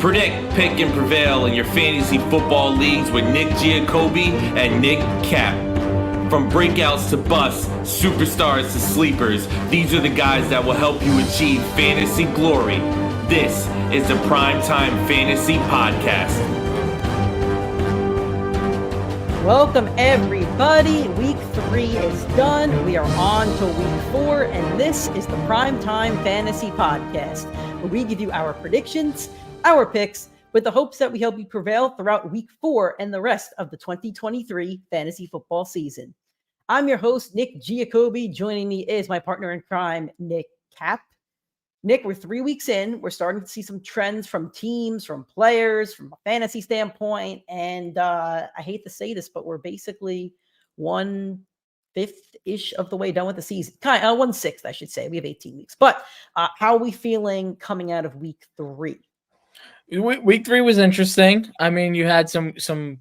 Predict, pick, and prevail in your fantasy football leagues with Nick Giacobbe and Nick Cap. From breakouts to busts, superstars to sleepers, these are the guys that will help you achieve fantasy glory. This is the PrimeTime Fantasy Podcast. Welcome everybody. Week 3 is done. We are on to week 4, and this is the PrimeTime Fantasy Podcast, where we give you our predictions, our picks, with the hopes that we help you prevail throughout week 4 and the rest of the 2023 fantasy football season. I'm your host, Nick Giacobbe. Joining me is my partner in crime, Nick Cap. Nick, we're 3 weeks in. We're starting to see some trends from teams, from players, from a fantasy standpoint. And I hate to say this, but we're basically 1/5-ish of the way done with the season. 1/6, I should say. We have 18 weeks. But how are we feeling coming out of week 3? Week 3 was interesting. I mean, you had some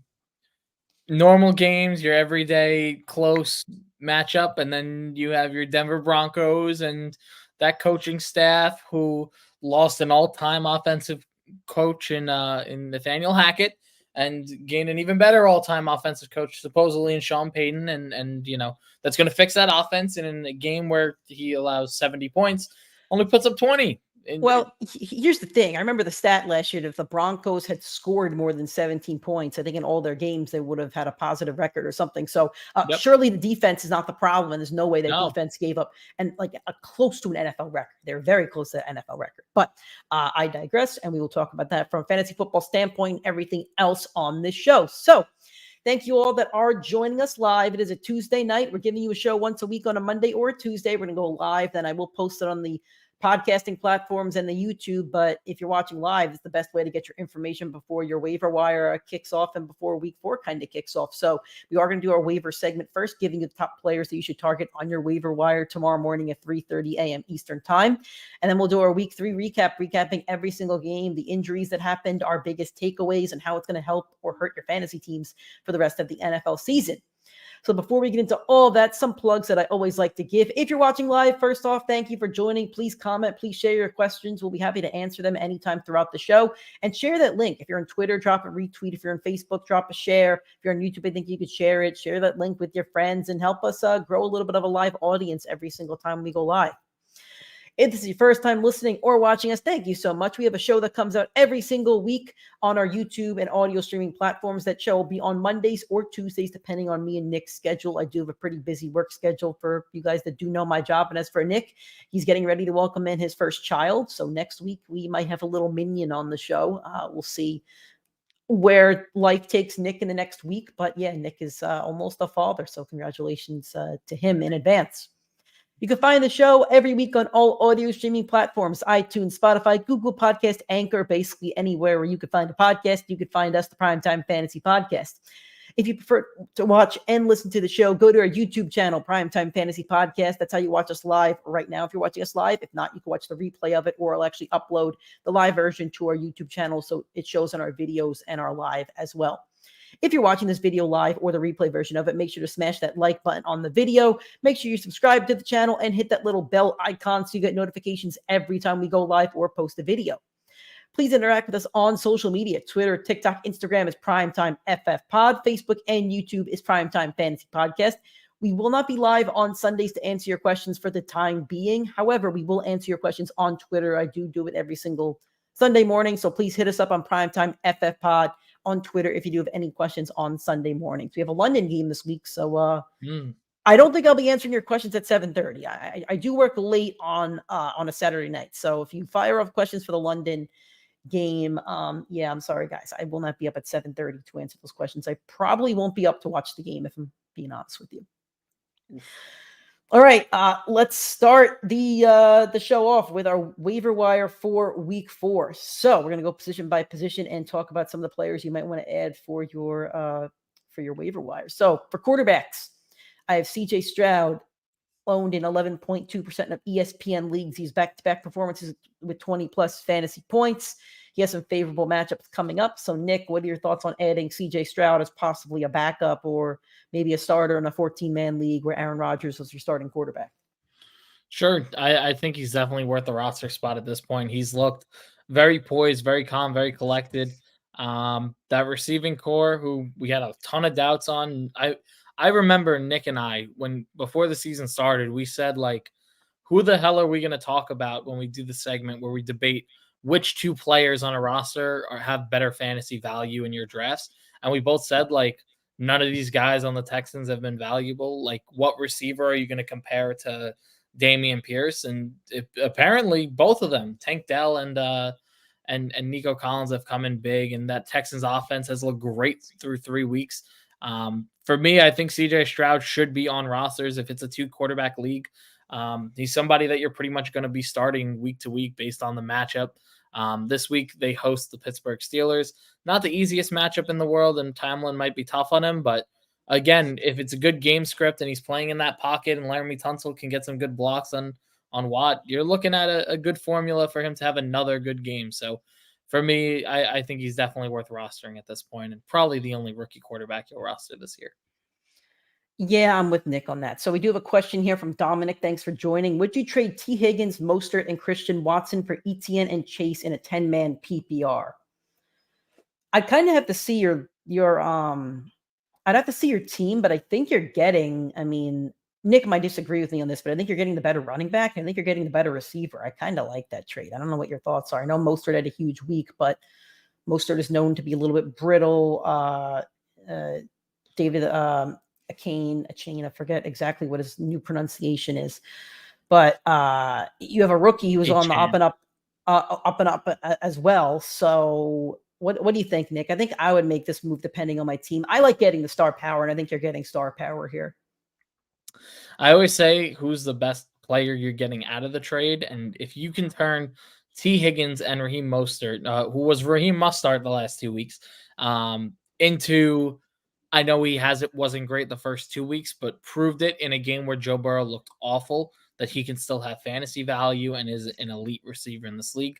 normal games, your everyday close matchup, and then you have your Denver Broncos and that coaching staff who lost an all-time offensive coach in Nathaniel Hackett and gained an even better all-time offensive coach supposedly in Sean Payton, and you know that's going to fix that offense. And in a game where he allows 70 points, only puts up 20. Well, here's the thing. I remember the stat last year that if the Broncos had scored more than 17 points, I think in all their games, they would have had a positive record or something. So surely the defense is not the problem. And there's no way that defense gave up and like a close to an NFL record. They're very close to an NFL record. But I digress, and we will talk about that from a fantasy football standpoint, everything else on this show. So thank you all that are joining us live. It is a Tuesday night. We're giving you a show once a week on a Monday or a Tuesday. We're going to go live. Then I will post it on the podcasting platforms and the YouTube. But if you're watching live, it's the best way to get your information before your waiver wire kicks off and before week 4 kind of kicks off. So we are going to do our waiver segment first, giving you the top players that you should target on your waiver wire tomorrow morning at 3:30 a.m. Eastern time. And then we'll do our week 3 recap, recapping every single game, the injuries that happened, our biggest takeaways, and how it's going to help or hurt your fantasy teams for the rest of the NFL season. So before we get into all that, some plugs that I always like to give. If you're watching live, first off, thank you for joining. Please comment. Please share your questions. We'll be happy to answer them anytime throughout the show. And share that link. If you're on Twitter, drop a retweet. If you're on Facebook, drop a share. If you're on YouTube, I think you could share it. Share that link with your friends and help us grow a little bit of a live audience every single time we go live. If this is your first time listening or watching us, thank you so much. We have a show that comes out every single week on our YouTube and audio streaming platforms. That show will be on Mondays or Tuesdays, depending on me and Nick's schedule. I do have a pretty busy work schedule for you guys that do know my job. And as for Nick, he's getting ready to welcome in his first child. So next week, we might have a little minion on the show. We'll see where life takes Nick in the next week. But yeah, Nick is almost a father. So congratulations to him in advance. You can find the show every week on all audio streaming platforms, iTunes, Spotify, Google Podcast, Anchor, basically anywhere where you can find a podcast. You can find us, the PrimeTime Fantasy Podcast. If you prefer to watch and listen to the show, go to our YouTube channel, PrimeTime Fantasy Podcast. That's how you watch us live right now. If you're watching us live, if not, you can watch the replay of it, or I'll actually upload the live version to our YouTube channel so it shows on our videos and our live as well. If you're watching this video live or the replay version of it, make sure to smash that like button on the video. Make sure you subscribe to the channel and hit that little bell icon so you get notifications every time we go live or post a video. Please interact with us on social media. Twitter, TikTok, Instagram is PrimeTimeFFPod. Facebook and YouTube is PrimeTime Fantasy Podcast. We will not be live on Sundays to answer your questions for the time being. However, we will answer your questions on Twitter. I do it every single Sunday morning. So please hit us up on PrimeTimeFFPod on Twitter if you do have any questions on Sunday mornings. We have a London game this week, so I don't think I'll be answering your questions at 7:30. I do work late on a Saturday night, so if you fire off questions for the London game, yeah, I'm sorry, guys. I will not be up at 7:30 to answer those questions. I probably won't be up to watch the game, if I'm being honest with you. All right, let's start the show off with our waiver wire for week 4. So we're going to go position by position and talk about some of the players you might want to add for your waiver wire. So for quarterbacks, I have CJ Stroud owned in 11.2% of ESPN leagues. He's back-to-back performances with 20-plus fantasy points. He has some favorable matchups coming up. So, Nick, what are your thoughts on adding CJ Stroud as possibly a backup or maybe a starter in a 14-man league where Aaron Rodgers was your starting quarterback? Sure. I think he's definitely worth the roster spot at this point. He's looked very poised, very calm, very collected. That receiving core, who we had a ton of doubts on. I remember Nick and I, when before the season started, we said, like, who the hell are we going to talk about when we do the segment where we debate which two players on a roster have better fantasy value in your drafts? And we both said, like, none of these guys on the Texans have been valuable. Like, what receiver are you going to compare to Dameon Pierce? And apparently both of them, Tank Dell and Nico Collins, have come in big, and that Texans offense has looked great through 3 weeks. For me, I think CJ Stroud should be on rosters if it's a 2-quarterback league. He's somebody that you're pretty much going to be starting week to week based on the matchup. This week they host the Pittsburgh Steelers. Not the easiest matchup in the world, and Tomlin might be tough on him. But again, if it's a good game script and he's playing in that pocket and Laramie Tunsil can get some good blocks on Watt, you're looking at a good formula for him to have another good game. So for me, I think he's definitely worth rostering at this point, and probably the only rookie quarterback you'll roster this year. Yeah, I'm with Nick on that. So we do have a question here from Dominic. Thanks for joining. Would you trade T. Higgins, Mostert, and Christian Watson for Etienne and Chase in a 10-man PPR? I kind of have to see your I'd have to see your team, but I think you're getting, I mean, Nick might disagree with me on this, but I think you're getting the better running back. I think you're getting the better receiver. I kind of like that trade. I don't know what your thoughts are. I know Mostert had a huge week, but Mostert is known to be a little bit brittle. David Achane, I forget exactly what his new pronunciation is, but you have a rookie who's on the up and up as well. So what do you think, Nick? I think I would make this move depending on my team. I like getting the star power, and I think you're getting star power here. I always say, who's the best player you're getting out of the trade? And if you can turn T. Higgins and Raheem Mostert, who was Raheem Mostert the last 2 weeks, into, I know wasn't great the first 2 weeks, but proved it in a game where Joe Burrow looked awful, that he can still have fantasy value and is an elite receiver in this league.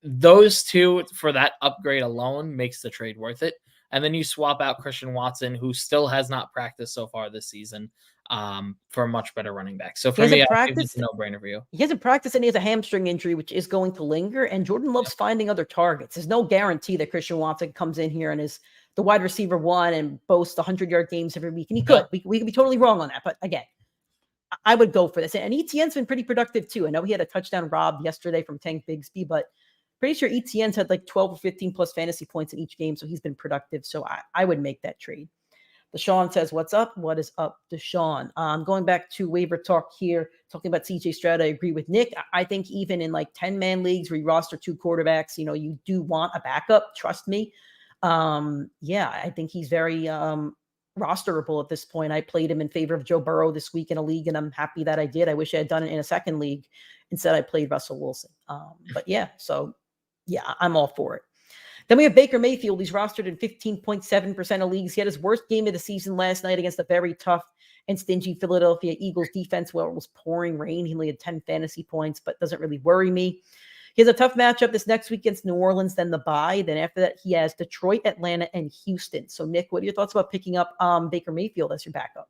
Those two, for that upgrade alone, makes the trade worth it. And then you swap out Christian Watson, who still has not practiced so far this season, for a much better running back. So for me, I think it's a no-brainer for you. He hasn't practiced, and he has a hamstring injury, which is going to linger. And Jordan loves finding other targets. There's no guarantee that Christian Watson comes in here and is the wide receiver one and boasts 100-yard games every week. And he could. We could be totally wrong on that. But again, I would go for this. And Etienne's been pretty productive too. I know he had a touchdown robbed yesterday from Tank Bigsby, but pretty sure Etienne's had like 12 or 15 plus fantasy points in each game. So he's been productive. So I would make that trade. Deshaun says, what's up? What is up, Deshaun? Going back to waiver talk here, talking about CJ Stroud, I agree with Nick. I think even in like 10-man leagues where you roster 2 quarterbacks, you do want a backup. Trust me. I think he's very rosterable at this point. I played him in favor of Joe Burrow this week in a league, and I'm happy that I did. I wish I had done it in a second league. Instead, I played Russell Wilson. I'm all for it. Then we have Baker Mayfield. He's rostered in 15.7% of leagues. He had his worst game of the season last night against a very tough and stingy Philadelphia Eagles defense where it was pouring rain. He only had 10 fantasy points, but doesn't really worry me. He has a tough matchup this next week against New Orleans, then the bye. Then after that, he has Detroit, Atlanta, and Houston. So, Nick, what are your thoughts about picking up Baker Mayfield as your backup?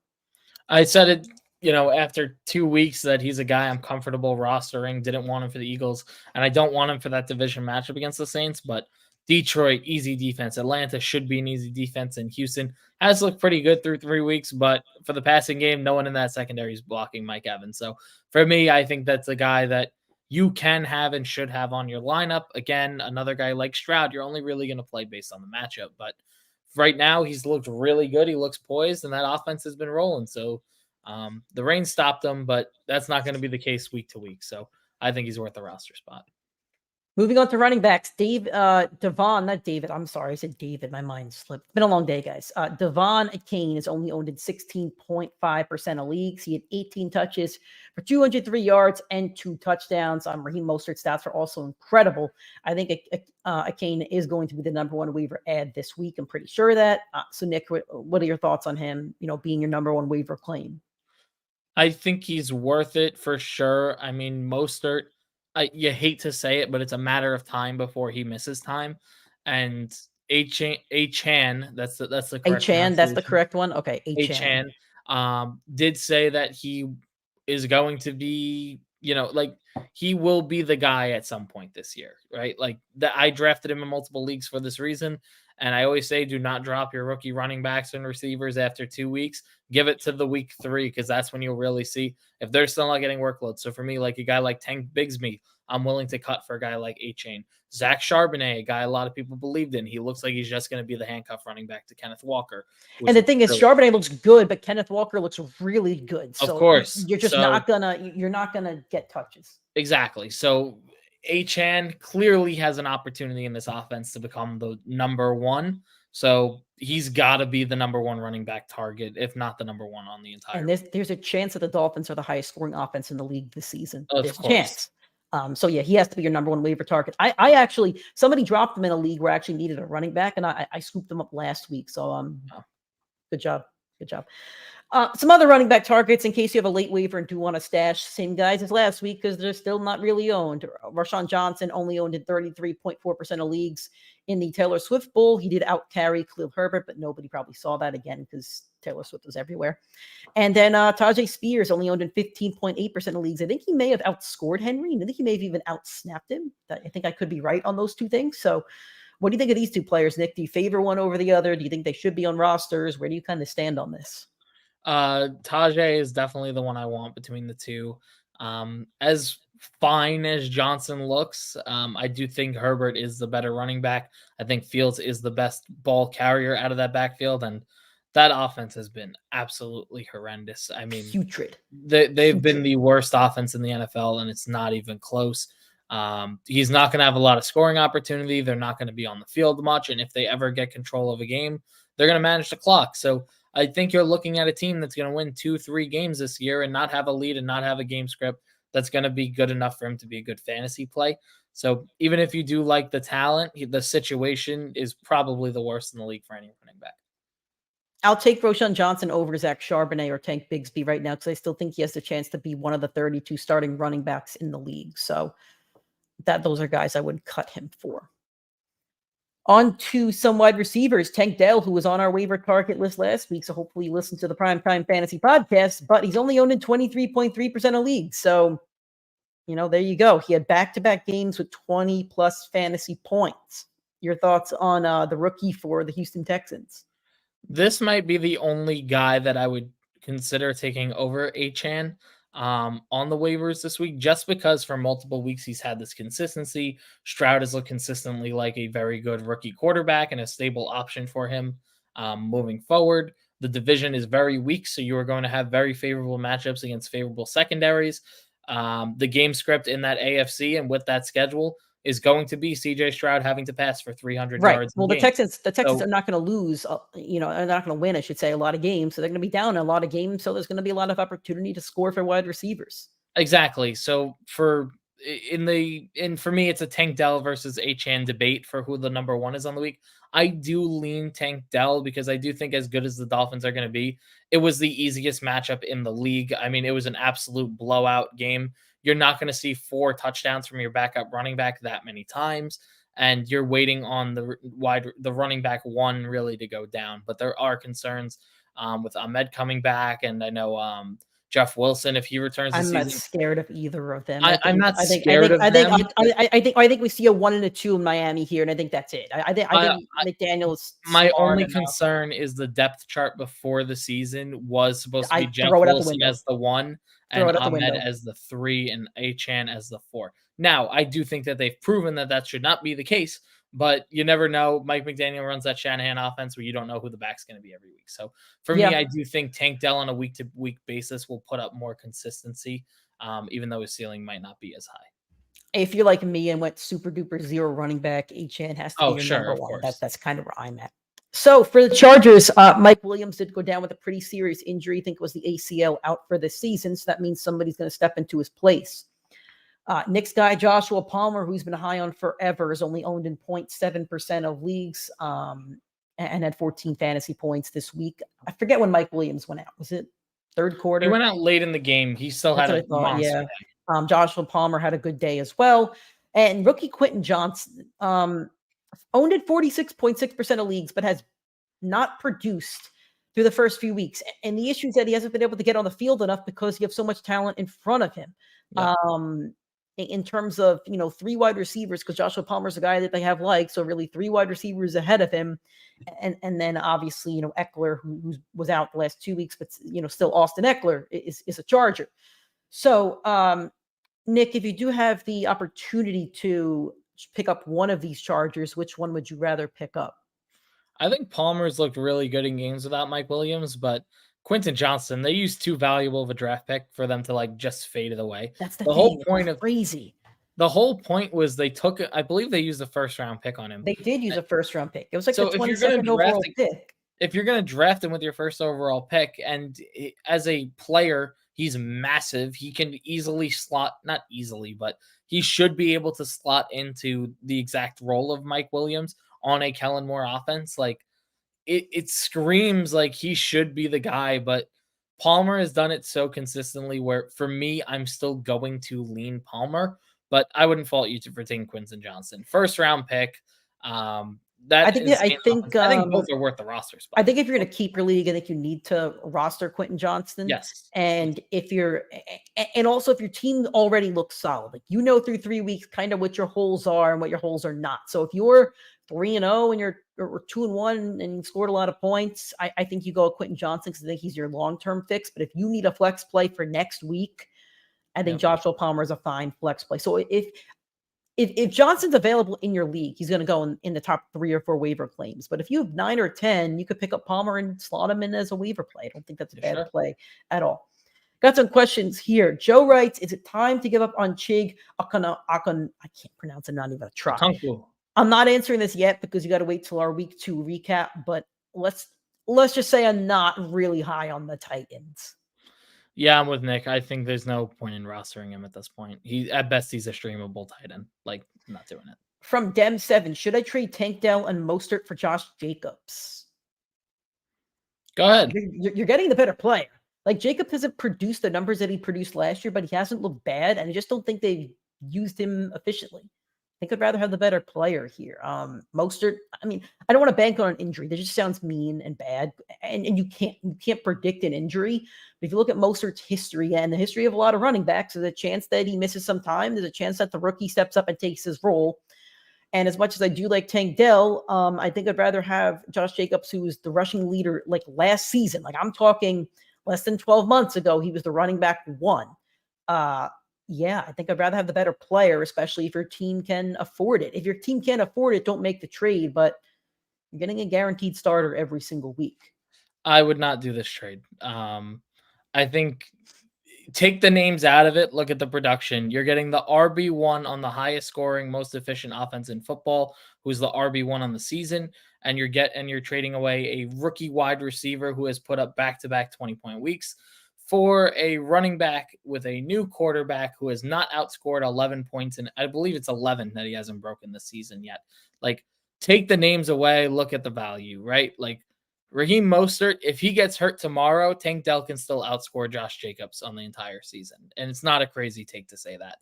I said it, after 2 weeks that he's a guy I'm comfortable rostering. Didn't want him for the Eagles, and I don't want him for that division matchup against the Saints, but Detroit, easy defense. Atlanta should be an easy defense, and Houston has looked pretty good through 3 weeks, but for the passing game, no one in that secondary is blocking Mike Evans. So for me, I think that's a guy that you can have and should have on your lineup. Again, another guy like Stroud, you're only really going to play based on the matchup, but right now he's looked really good. He looks poised, and that offense has been rolling. So the rain stopped him, but that's not going to be the case week to week. So I think he's worth a roster spot. Moving on to running backs, not David. I'm sorry, I said David. My mind slipped. It's been a long day, guys. Devon Achane is only owned in 16.5% of leagues. He had 18 touches for 203 yards and 2 touchdowns. Raheem Mostert's stats are also incredible. I think Achane is going to be the number 1 waiver ad this week. I'm pretty sure of that. So, Nick, what are your thoughts on him? Being your number 1 waiver claim. I think he's worth it for sure. I mean, Mostert, you hate to say it, but it's a matter of time before he misses time. And Achane, that's the correct Achane, that's the correct one. Okay, Achane did say that he is going to be like he will be the guy at some point this year, right? Like I drafted him in multiple leagues for this reason. And I always say, do not drop your rookie running backs and receivers after 2 weeks. Give it to the week 3, because that's when you'll really see if they're still not getting workload. So for me, like a guy like Tank Bigsby, I'm willing to cut for a guy like A-Chain. Zach Charbonnet, a guy a lot of people believed in. He looks like he's just going to be the handcuff running back to Kenneth Walker. And the thing is, Charbonnet looks good, but Kenneth Walker looks really good. So of course, you're just not gonna get touches. Exactly. So A-Chan clearly has an opportunity in this offense to become the number 1. So he's got to be the number 1 running back target, if not the number 1 on the entire. And there's a chance that the Dolphins are the highest scoring offense in the league this season. There's a chance. So yeah, he has to be your number 1 waiver target. I actually, somebody dropped him in a league where I actually needed a running back, and I scooped him up last week. So good job. Some other running back targets in case you have a late waiver and do want to stash, same guys as last week because they're still not really owned. Rashawn Johnson only owned in 33.4% of leagues in the Taylor Swift Bowl. He did out carry Khalil Herbert, but nobody probably saw that again because Taylor Swift was everywhere. And then Tajay Spears only owned in 15.8% of leagues. I think he may have outscored Henry. I think he may have even outsnapped him. I think I could be right on those two things. So what do you think of these two players, Nick? Do you favor one over the other? Do you think they should be on rosters? Where do you kind of stand on this? Tajay is definitely the one I want between the two. As fine as Johnson looks, I do think Herbert is the better running back. I think Fields is the best ball carrier out of that backfield, and that offense has been absolutely horrendous. I mean, putrid. They've been the worst offense in the NFL, and it's not even close. He's not going to have a lot of scoring opportunity. They're not going to be on the field much, and if they ever get control of a game, they're going to manage the clock. So I think you're looking at a team that's going to win 2-3 games this year and not have a lead and not have a game script that's going to be good enough for him to be a good fantasy play. So even if you do like the talent, the situation is probably the worst in the league for any running back. I'll take Rashawn Johnson over Zach Charbonnet or Tank Bigsby right now because I still think he has the chance to be one of the 32 starting running backs in the league. So those are guys I would cut him for. On to some wide receivers. Tank Dell, who was on our waiver target list last week, so hopefully you listened to the PrimeTime Fantasy Podcast, but he's only owned in 23.3% of leagues. So, there you go. He had back-to-back games with 20-plus fantasy points. Your thoughts on the rookie for the Houston Texans? This might be the only guy that I would consider taking over A-Chan on the waivers this week, just because for multiple weeks he's had this consistency. Stroud has looked consistently like a very good rookie quarterback and a stable option for him moving forward. The division is very weak, so you are going to have very favorable matchups against favorable secondaries. The game script in that AFC and with that schedule is going to be CJ Stroud having to pass for 300 yards. Well, the Texans are not going to lose, they're not going to win, I should say, a lot of games. So they're going to be down in a lot of games. So there's going to be a lot of opportunity to score for wide receivers. Exactly. So for me, it's a Tank Dell versus A-Chan debate for who the number 1 is on the week. I do lean Tank Dell because I do think as good as the Dolphins are going to be, it was the easiest matchup in the league. I mean, it was an absolute blowout game. You're not going to see 4 touchdowns from your backup running back that many times, and you're waiting on the running back 1 really to go down. But there are concerns with Ahmed coming back, and I know Jeff Wilson, if he returns this season. I'm not scared of either of them. I'm not scared of them. I think we see a 1 and a 2 in Miami here, and I think that's it. I think McDaniel's. My only concern is the depth chart before the season was supposed to be Jeff Wilson as the 1 and Ahmed as the 3 and A-Chan as the 4. Now, I do think that they've proven that should not be the case, but you never know. Mike McDaniel runs that Shanahan offense where you don't know who the back's going to be every week. So for me, I do think Tank Dell on a week-to-week basis will put up more consistency, even though his ceiling might not be as high. If you're like me and went super duper 0 running back, A-Chan has to be your number 1. That's kind of where I'm at. So for the Chargers, Mike Williams did go down with a pretty serious injury. I think it was the ACL out for the season. So that means somebody's going to step into his place. Knicks guy Joshua Palmer, who's been high on forever, is only owned in 0.7% of leagues and had 14 fantasy points this week. I forget when Mike Williams went out. Was it third quarter? He went out late in the game. He still had a monster day. Joshua Palmer had a good day as well. And rookie Quentin Johnson owned in 46.6% of leagues, but has not produced through the first few weeks. And the issue is that he hasn't been able to get on the field enough because you have so much talent in front of him. Yeah. In terms of, 3 wide receivers, because Joshua Palmer's a guy that they have so really 3 wide receivers ahead of him. And then obviously, Eckler, who was out the last 2 weeks, but, still Austin Eckler is a Charger. So, Nick, if you do have the opportunity to pick up one of these Chargers, which one would you rather pick up? I think Palmer's looked really good in games without Mike Williams, but Quentin Johnston, they used too valuable of a draft pick for them to just fade it away. That's the whole point of crazy. The whole point was they took it. I believe they used a first-round pick on him. They did use a first-round pick. It was like so the 22nd overall pick. If you're going to draft him with your first overall pick, and as a player, he's massive. He can easily slot, not easily, but he should be able to slot into the exact role of Mike Williams on a Kellen Moore offense. It screams like he should be the guy, but Palmer has done it so consistently where, for me, I'm still going to lean Palmer, but I wouldn't fault you for taking Quentin Johnston. First round pick. I think both are worth the roster spot. I think if you're going to keep your league, I think you need to roster Quentin Johnston. Yes. And if your team already looks solid, through 3 weeks kind of what your holes are and what your holes are not. So if you're 3-0 and you're 2-1 and you scored a lot of points, I think you go with Quentin Johnston because I think he's your long-term fix. But if you need a flex play for next week, I think Joshua Palmer is a fine flex play. So if Johnson's available in your league, he's going to go in the top 3 or 4 waiver claims. But if you have 9 or 10, you could pick up Palmer and slot him in as a waiver play. I don't think that's a bad play at all. Got some questions here. Joe writes, is it time to give up on Chig Akon? I can't pronounce it, not even a try. I'm not answering this yet because you got to wait till our week 2 recap. But let's just say I'm not really high on the Titans. Yeah, I'm with Nick. I think there's no point in rostering him at this point. At best, he's a streamable tight end. I'm not doing it. From Dem7, should I trade Tank Dell and Mostert for Josh Jacobs? Go ahead. You're getting the better player. Jacobs hasn't produced the numbers that he produced last year, but he hasn't looked bad, and I just don't think they've used him efficiently. I think I'd rather have the better player here. Mostert, I don't want to bank on an injury. That just sounds mean and bad. And you can't predict an injury. But if you look at Mostert's history and the history of a lot of running backs, there's a chance that he misses some time. There's a chance that the rookie steps up and takes his role. And as much as I do like Tank Dell, I think I'd rather have Josh Jacobs, who was the rushing leader last season. I'm talking less than 12 months ago, he was the running back 1. Yeah, I think I'd rather have the better player, especially if your team can afford it. If your team can't afford it, don't make the trade, but you're getting a guaranteed starter every single week. I would not do this trade. I think take the names out of it. Look at the production. You're getting the RB1 on the highest scoring, most efficient offense in football, who's the RB1 on the season, and you're trading away a rookie wide receiver who has put up back-to-back 20-point weeks for a running back with a new quarterback who has not outscored 11 points, and I believe it's 11 that he hasn't broken this season yet. Take the names away, look at the value, right? Raheem Mostert, if he gets hurt tomorrow, Tank Dell can still outscore Josh Jacobs on the entire season. And it's not a crazy take to say that.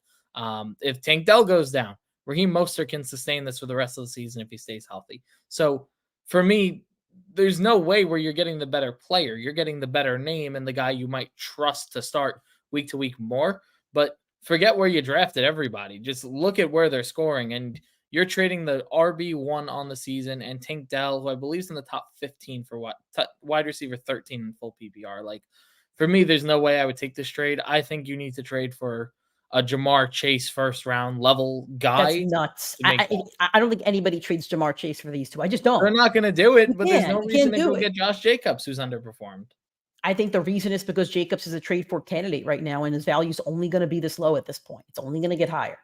If Tank Dell goes down, Raheem Mostert can sustain this for the rest of the season if he stays healthy. So for me, there's no way where you're getting the better player. You're getting the better name and the guy you might trust to start week to week more. But forget where you drafted everybody. Just look at where they're scoring. And you're trading the RB1 on the season and Tank Dell, who I believe is in the top 15 for wide receiver 13 in full PPR. For me, there's no way I would take this trade. I think you need to trade for a Jamar Chase first round level guy. That's nuts. I don't think anybody trades Jamar Chase for these two. I just don't. They're not going to do it, but there's no reason to go get Josh Jacobs, who's underperformed. I think the reason is because Jacobs is a trade for candidate right now, and his value is only going to be this low at this point. It's only going to get higher.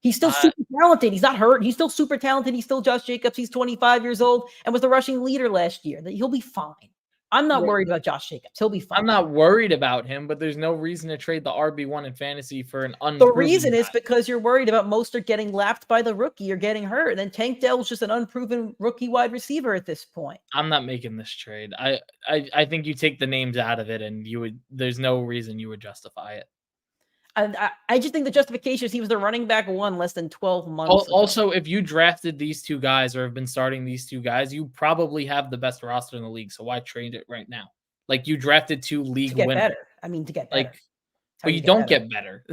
He's still super talented. He's not hurt. He's still super talented. He's still Josh Jacobs. He's 25 years old and was the rushing leader last year. He'll be fine. I'm not worried about Josh Jacobs. He'll be fine. I'm not worried about him, but there's no reason to trade the RB1 in fantasy for an unproven The reason guy. is because you're worried about Mostert getting lapped by the rookie or getting hurt. And then Tank Dell's just an unproven rookie wide receiver at this point. I'm not making this trade. I think you take the names out of it and there's no reason you would justify it. I just think the justification is he was the running back one less than 12 months ago. Also, if you drafted these two guys or have been starting these two guys, you probably have the best roster in the league. So why trade it right now? Like you drafted two league to get winners. better. I mean, to get better. Like, but you don't get better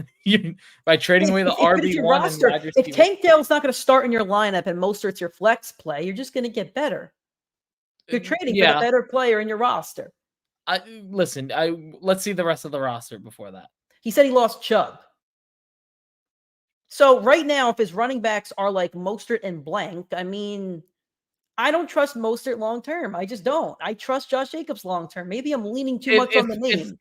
by trading away the RB1 and wide receiver. If Tank Dell's not going to start in your lineup and Mostert's your flex play, you're just going to get better. You're trading for the better player in your roster. Let's see the rest of the roster before that. He said he lost Chubb. So right now, if his running backs are like Mostert and blank, I mean, I don't trust Mostert long term. I just don't. I trust Josh Jacobs long term. Maybe I'm leaning too much on the name.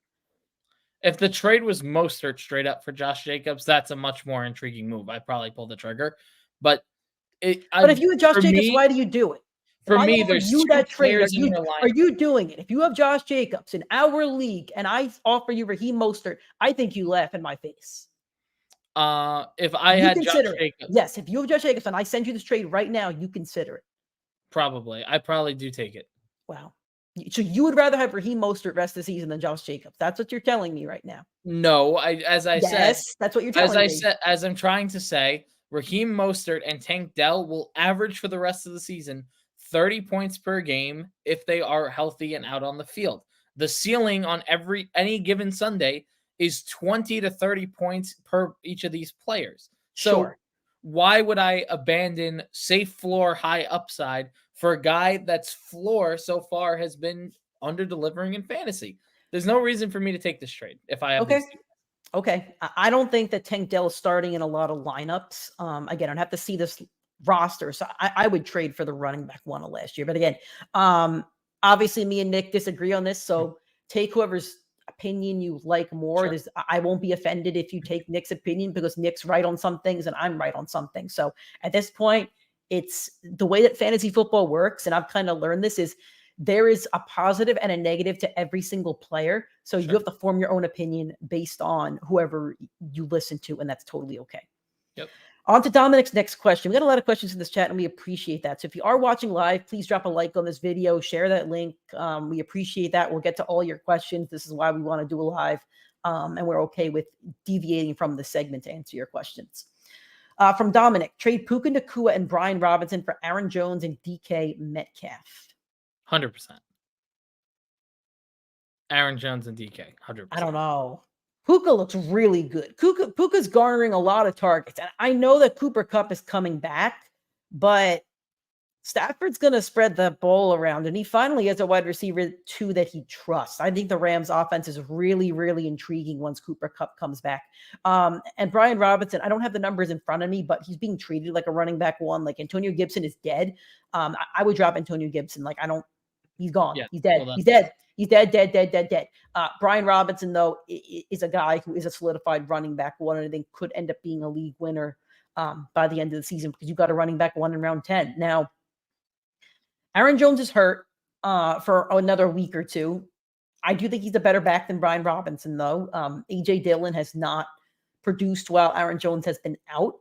If the trade was Mostert straight up for Josh Jacobs, that's a much more intriguing move. I'd probably pull the trigger. But if you had Josh Jacobs, why do you do it? For me, there's two players in your lineup. Are you doing it? If you have Josh Jacobs in our league and I offer you Raheem Mostert, I think you laugh in my face. If I had Josh Jacobs. Yes, if you have Josh Jacobs and I send you this trade right now, you consider it. Probably. I probably do take it. Wow. So you would rather have Raheem Mostert rest of the season than Josh Jacobs. That's what you're telling me right now. No, as I said, that's what you're telling me. As I'm trying to say, Raheem Mostert and Tank Dell will average for the rest of the season 30 points per game if they are healthy and out on the field. The ceiling on any given Sunday is 20 to 30 points per each of these players. So why would I abandon safe floor, high upside for a guy that's floor so far has been under delivering in fantasy? There's no reason for me to take this trade if I have these two. Okay. I don't think that Tank Dell is starting in a lot of lineups. Again, I'd have to see this roster. So I would trade for the running back one of last year. But again, obviously me and Nick disagree on this. So take whoever's opinion you like more. Sure. I won't be offended if you take Nick's opinion because Nick's right on some things and I'm right on some things. So at this point, it's the way that fantasy football works. And I've kind of learned this is there is a positive and a negative to every single player. So you have to form your own opinion based on whoever you listen to. And that's totally okay. Yep. On to Dominic's next question. We got a lot of questions in this chat and we appreciate that. So if you are watching live, please drop a like on this video, share that link. We appreciate that. We'll get to all your questions. This is why we want to do a live. And we're okay with deviating from the segment to answer your questions. From Dominic, trade Puka Nacua and Brian Robinson for Aaron Jones and DK Metcalf. 100%. Aaron Jones and DK, 100%. I don't know. Puka looks really good. Puka's garnering a lot of targets. And I know that Cooper Kupp is coming back, but Stafford's going to spread the ball around. And he finally has a wide receiver, too, that he trusts. I think the Rams offense is really, really intriguing once Cooper Kupp comes back. And Brian Robinson, I don't have the numbers in front of me, but he's being treated like a running back one. Like Antonio Gibson is dead. I would drop Antonio Gibson. He's gone. Yeah, he's dead. He's dead. He's dead. Brian Robinson, though, is a guy who is a solidified running back one, and I think could end up being a league winner by the end of the season because you got a running back one in round 10. Now, Aaron Jones is hurt for another week or two. I do think he's a better back than Brian Robinson, though. A.J. Dillon has not produced while Aaron Jones has been out.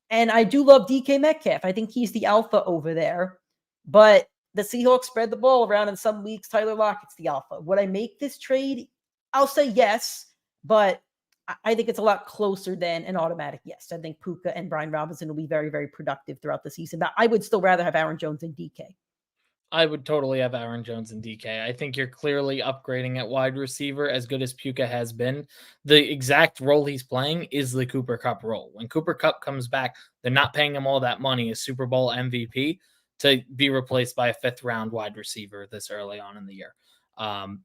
And I do love DK Metcalf. I think he's the alpha over there. But the Seahawks spread the ball around, and some weeks Tyler Lockett's the alpha. Would I make this trade? I'll say yes, but I think it's a lot closer than an automatic yes. I think Puka and Brian Robinson will be very, very productive throughout the season. But I would still rather have Aaron Jones and DK. I would totally have Aaron Jones and DK. I think you're clearly upgrading at wide receiver as good as Puka has been. The exact role he's playing is the Cooper Kupp role. When Cooper Kupp comes back, they're not paying him all that money as Super Bowl MVP to be replaced by a 5th-round wide receiver this early on in the year.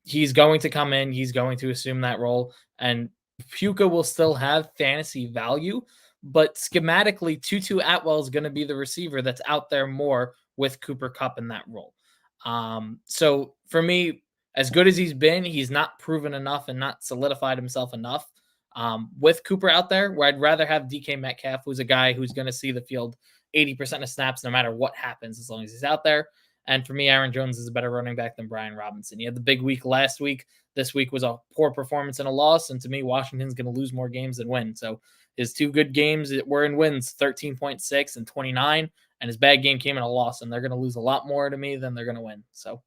He's going to come in. He's going to assume that role. And Puka will still have fantasy value, but schematically, Tutu Atwell is going to be the receiver that's out there more with Cooper Kupp in that role. So for me, as good as he's been, he's not proven enough and not solidified himself enough with Cooper out there, where I'd rather have DK Metcalf, who's a guy who's going to see the field 80% of snaps no matter what happens as long as he's out there. And for me, Aaron Jones is a better running back than Brian Robinson. He had the big week last week. This week was a poor performance and a loss. And to me, Washington's going to lose more games than win. So his two good games were in wins, 13.6 and 29. And his bad game came in a loss. And they're going to lose a lot more to me than they're going to win. So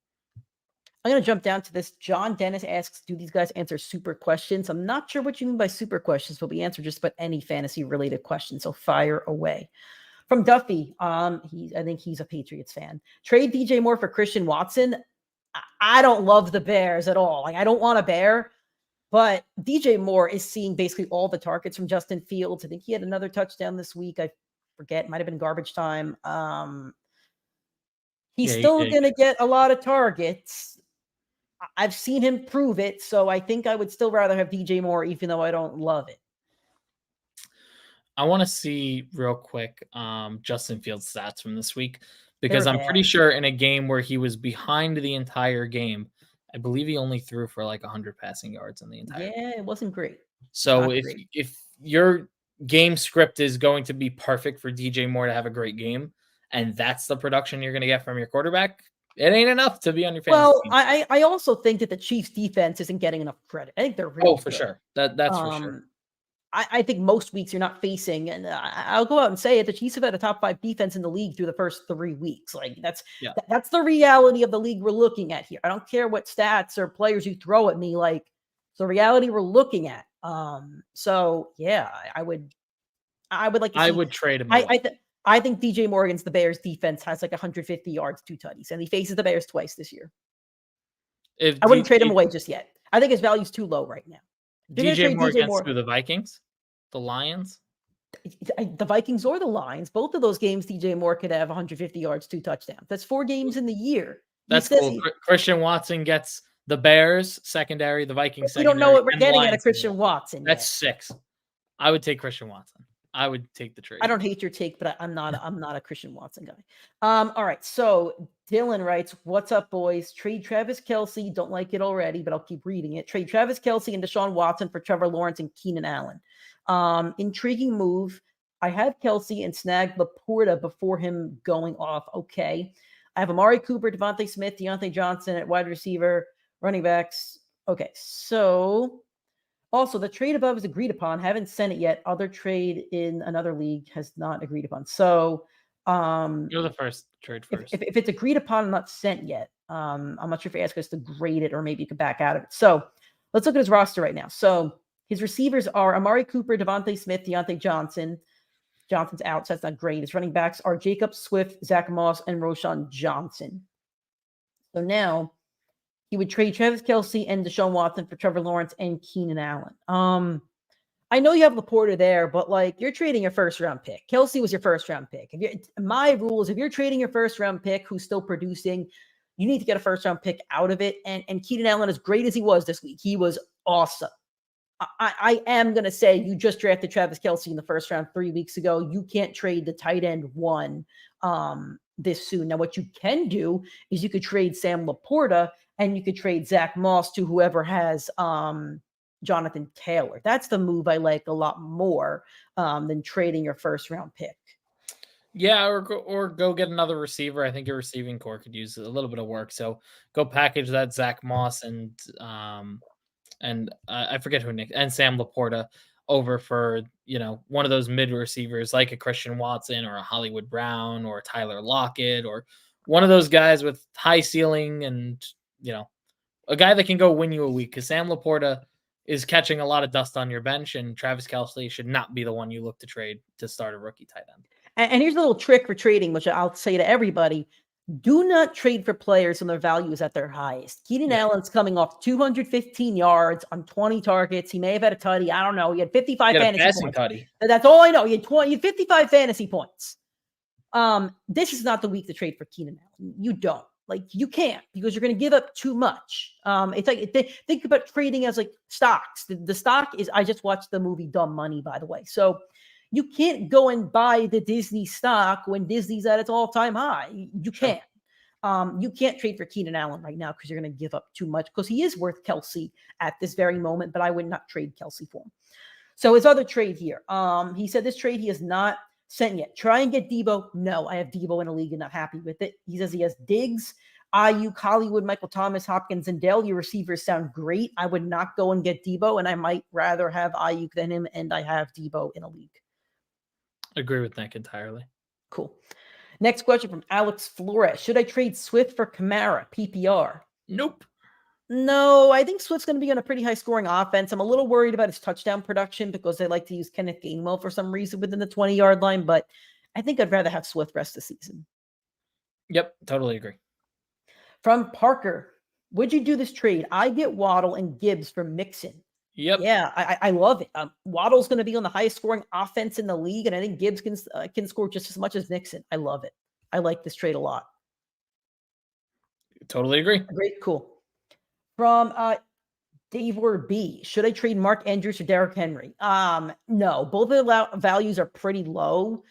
I'm going to jump down to this. John Dennis asks, do these guys answer super questions? I'm not sure what you mean by super questions, but we answer just about any fantasy related question. So fire away. From Duffy, I think he's a Patriots fan. Trade DJ Moore for Christian Watson. I don't love the Bears at all. Like, I don't want a Bear, but DJ Moore is seeing basically all the targets from Justin Fields. I think he had another touchdown this week. I forget, might have been garbage time. He's still going to get a lot of targets. I've seen him prove it, so I think I would still rather have DJ Moore, even though I don't love it. I want to see real quick Justin Fields' stats from this week, because I'm pretty sure in a game where he was behind the entire game, I believe he only threw for like 100 passing yards in the entire game. It wasn't great. So if your game script is going to be perfect for DJ Moore to have a great game, and that's the production you're going to get from your quarterback, it ain't enough to be on your fantasy team. I also think that the Chiefs defense isn't getting enough credit. I think they're really for sure. That's for sure. I think most weeks you're not facing, and I'll go out and say it, the Chiefs have had a top 5 defense in the league through the first 3 weeks. Like that's the reality of the league we're looking at here. I don't care what stats or players you throw at me. Like, it's the reality we're looking at. So yeah, I would like to see, I would trade him. I think DJ Moore against the Bears defense has like 150 yards, 2 tutties, and he faces the Bears twice this year. I wouldn't trade him away just yet. I think his value's too low right now. DJ Moore against the Vikings, the Lions, the Vikings or the Lions. Both of those games, DJ Moore could have 150 yards, 2 touchdowns. That's 4 games in the year. That's cool. Christian Watson gets the Bears secondary, the Vikings secondary. We don't know what we're getting out of Christian Watson. That's 6. I would take Christian Watson. I would take the trade. I don't hate your take, but I'm not a Christian Watson guy. All right. So Dylan writes, what's up, boys? Trade Travis Kelce. Don't like it already, but I'll keep reading it. Trade Travis Kelce and Deshaun Watson for Trevor Lawrence and Keenan Allen. Intriguing move. I have Kelce and snagged Laporta before him going off. Okay. I have Amari Cooper, Devontae Smith, Deontay Johnson at wide receiver, running backs. Okay. So also, the trade above is agreed upon. Haven't sent it yet. Other trade in another league has not agreed upon. So, you're the first trade first. If it's agreed upon and not sent yet, I'm not sure if you ask us to grade it or maybe you could back out of it. So, let's look at his roster right now. So, his receivers are Amari Cooper, Devontae Smith, Deontay Johnson. Johnson's out, so that's not great. His running backs are Jacob Swift, Zach Moss, and Roschon Johnson. So now, he would trade Travis Kelce and Deshaun Watson for Trevor Lawrence and Keenan Allen. I know you have Laporta there, but like, you're trading your first round pick. Kelce was your first round pick. My rule is if you're trading your first round pick who's still producing, you need to get a first round pick out of it. And Keenan Allen, as great as he was this week, he was awesome. I am going to say you just drafted Travis Kelce in the first round 3 weeks ago. You can't trade the tight end 1 this soon. Now, what you can do is you could trade Sam Laporta and you could trade Zach Moss to whoever has Jonathan Taylor. That's the move I like a lot more than trading your first round pick. Yeah, or go get another receiver. I think your receiving core could use a little bit of work. So go package that Zach Moss and I forget who Nick and Sam Laporta over for, one of those mid receivers like a Christian Watson or a Hollywood Brown or Tyler Lockett or one of those guys with high ceiling and, a guy that can go win you a week, because Sam Laporta is catching a lot of dust on your bench, and Travis Kelce should not be the one you look to trade to start a rookie tight end. And here's a little trick for trading, which I'll say to everybody. Do not trade for players when their value is at their highest. Keenan Allen's coming off 215 yards on 20 targets. He may have had a tutty. I don't know. He had 55 fantasy points. Tutty. That's all I know. He had 55 fantasy points. This is not the week to trade for Keenan Allen. You don't. Like, you can't, because you're going to give up too much. It's like, think about trading as like stocks. The stock is, I just watched the movie Dumb Money, by the way. So you can't go and buy the Disney stock when Disney's at its all-time high. You can't. You can't trade for Keenan Allen right now because you're going to give up too much, because he is worth Kelce at this very moment, but I would not trade Kelce for him. So his other trade here, he said this trade he has not sent yet. Try and get Debo. No, I have Debo in a league and not happy with it. He says he has Diggs, Ayuk, Hollywood, Michael Thomas, Hopkins, and Dell. Your receivers sound great. I would not go and get Debo, and I might rather have Ayuk than him, and I have Debo in a league. Agree with Nick entirely. Cool. Next question from Alex Flores. Should I trade Swift for Kamara? PPR. Nope. No, I think Swift's going to be on a pretty high scoring offense. I'm a little worried about his touchdown production because they like to use Kenneth Gainwell for some reason within the 20-yard line, but I think I'd rather have Swift rest the season. Yep, totally agree. From Parker, would you do this trade? I get Waddle and Gibbs for Mixon. Yep. Yeah, I love it. Waddle's going to be on the highest scoring offense in the league, and I think Gibbs can score just as much as Mixon. I love it. I like this trade a lot. Totally agree. Great, cool. From Dave Ward B, should I trade Mark Andrews for Derrick Henry? No, both of the values are pretty low.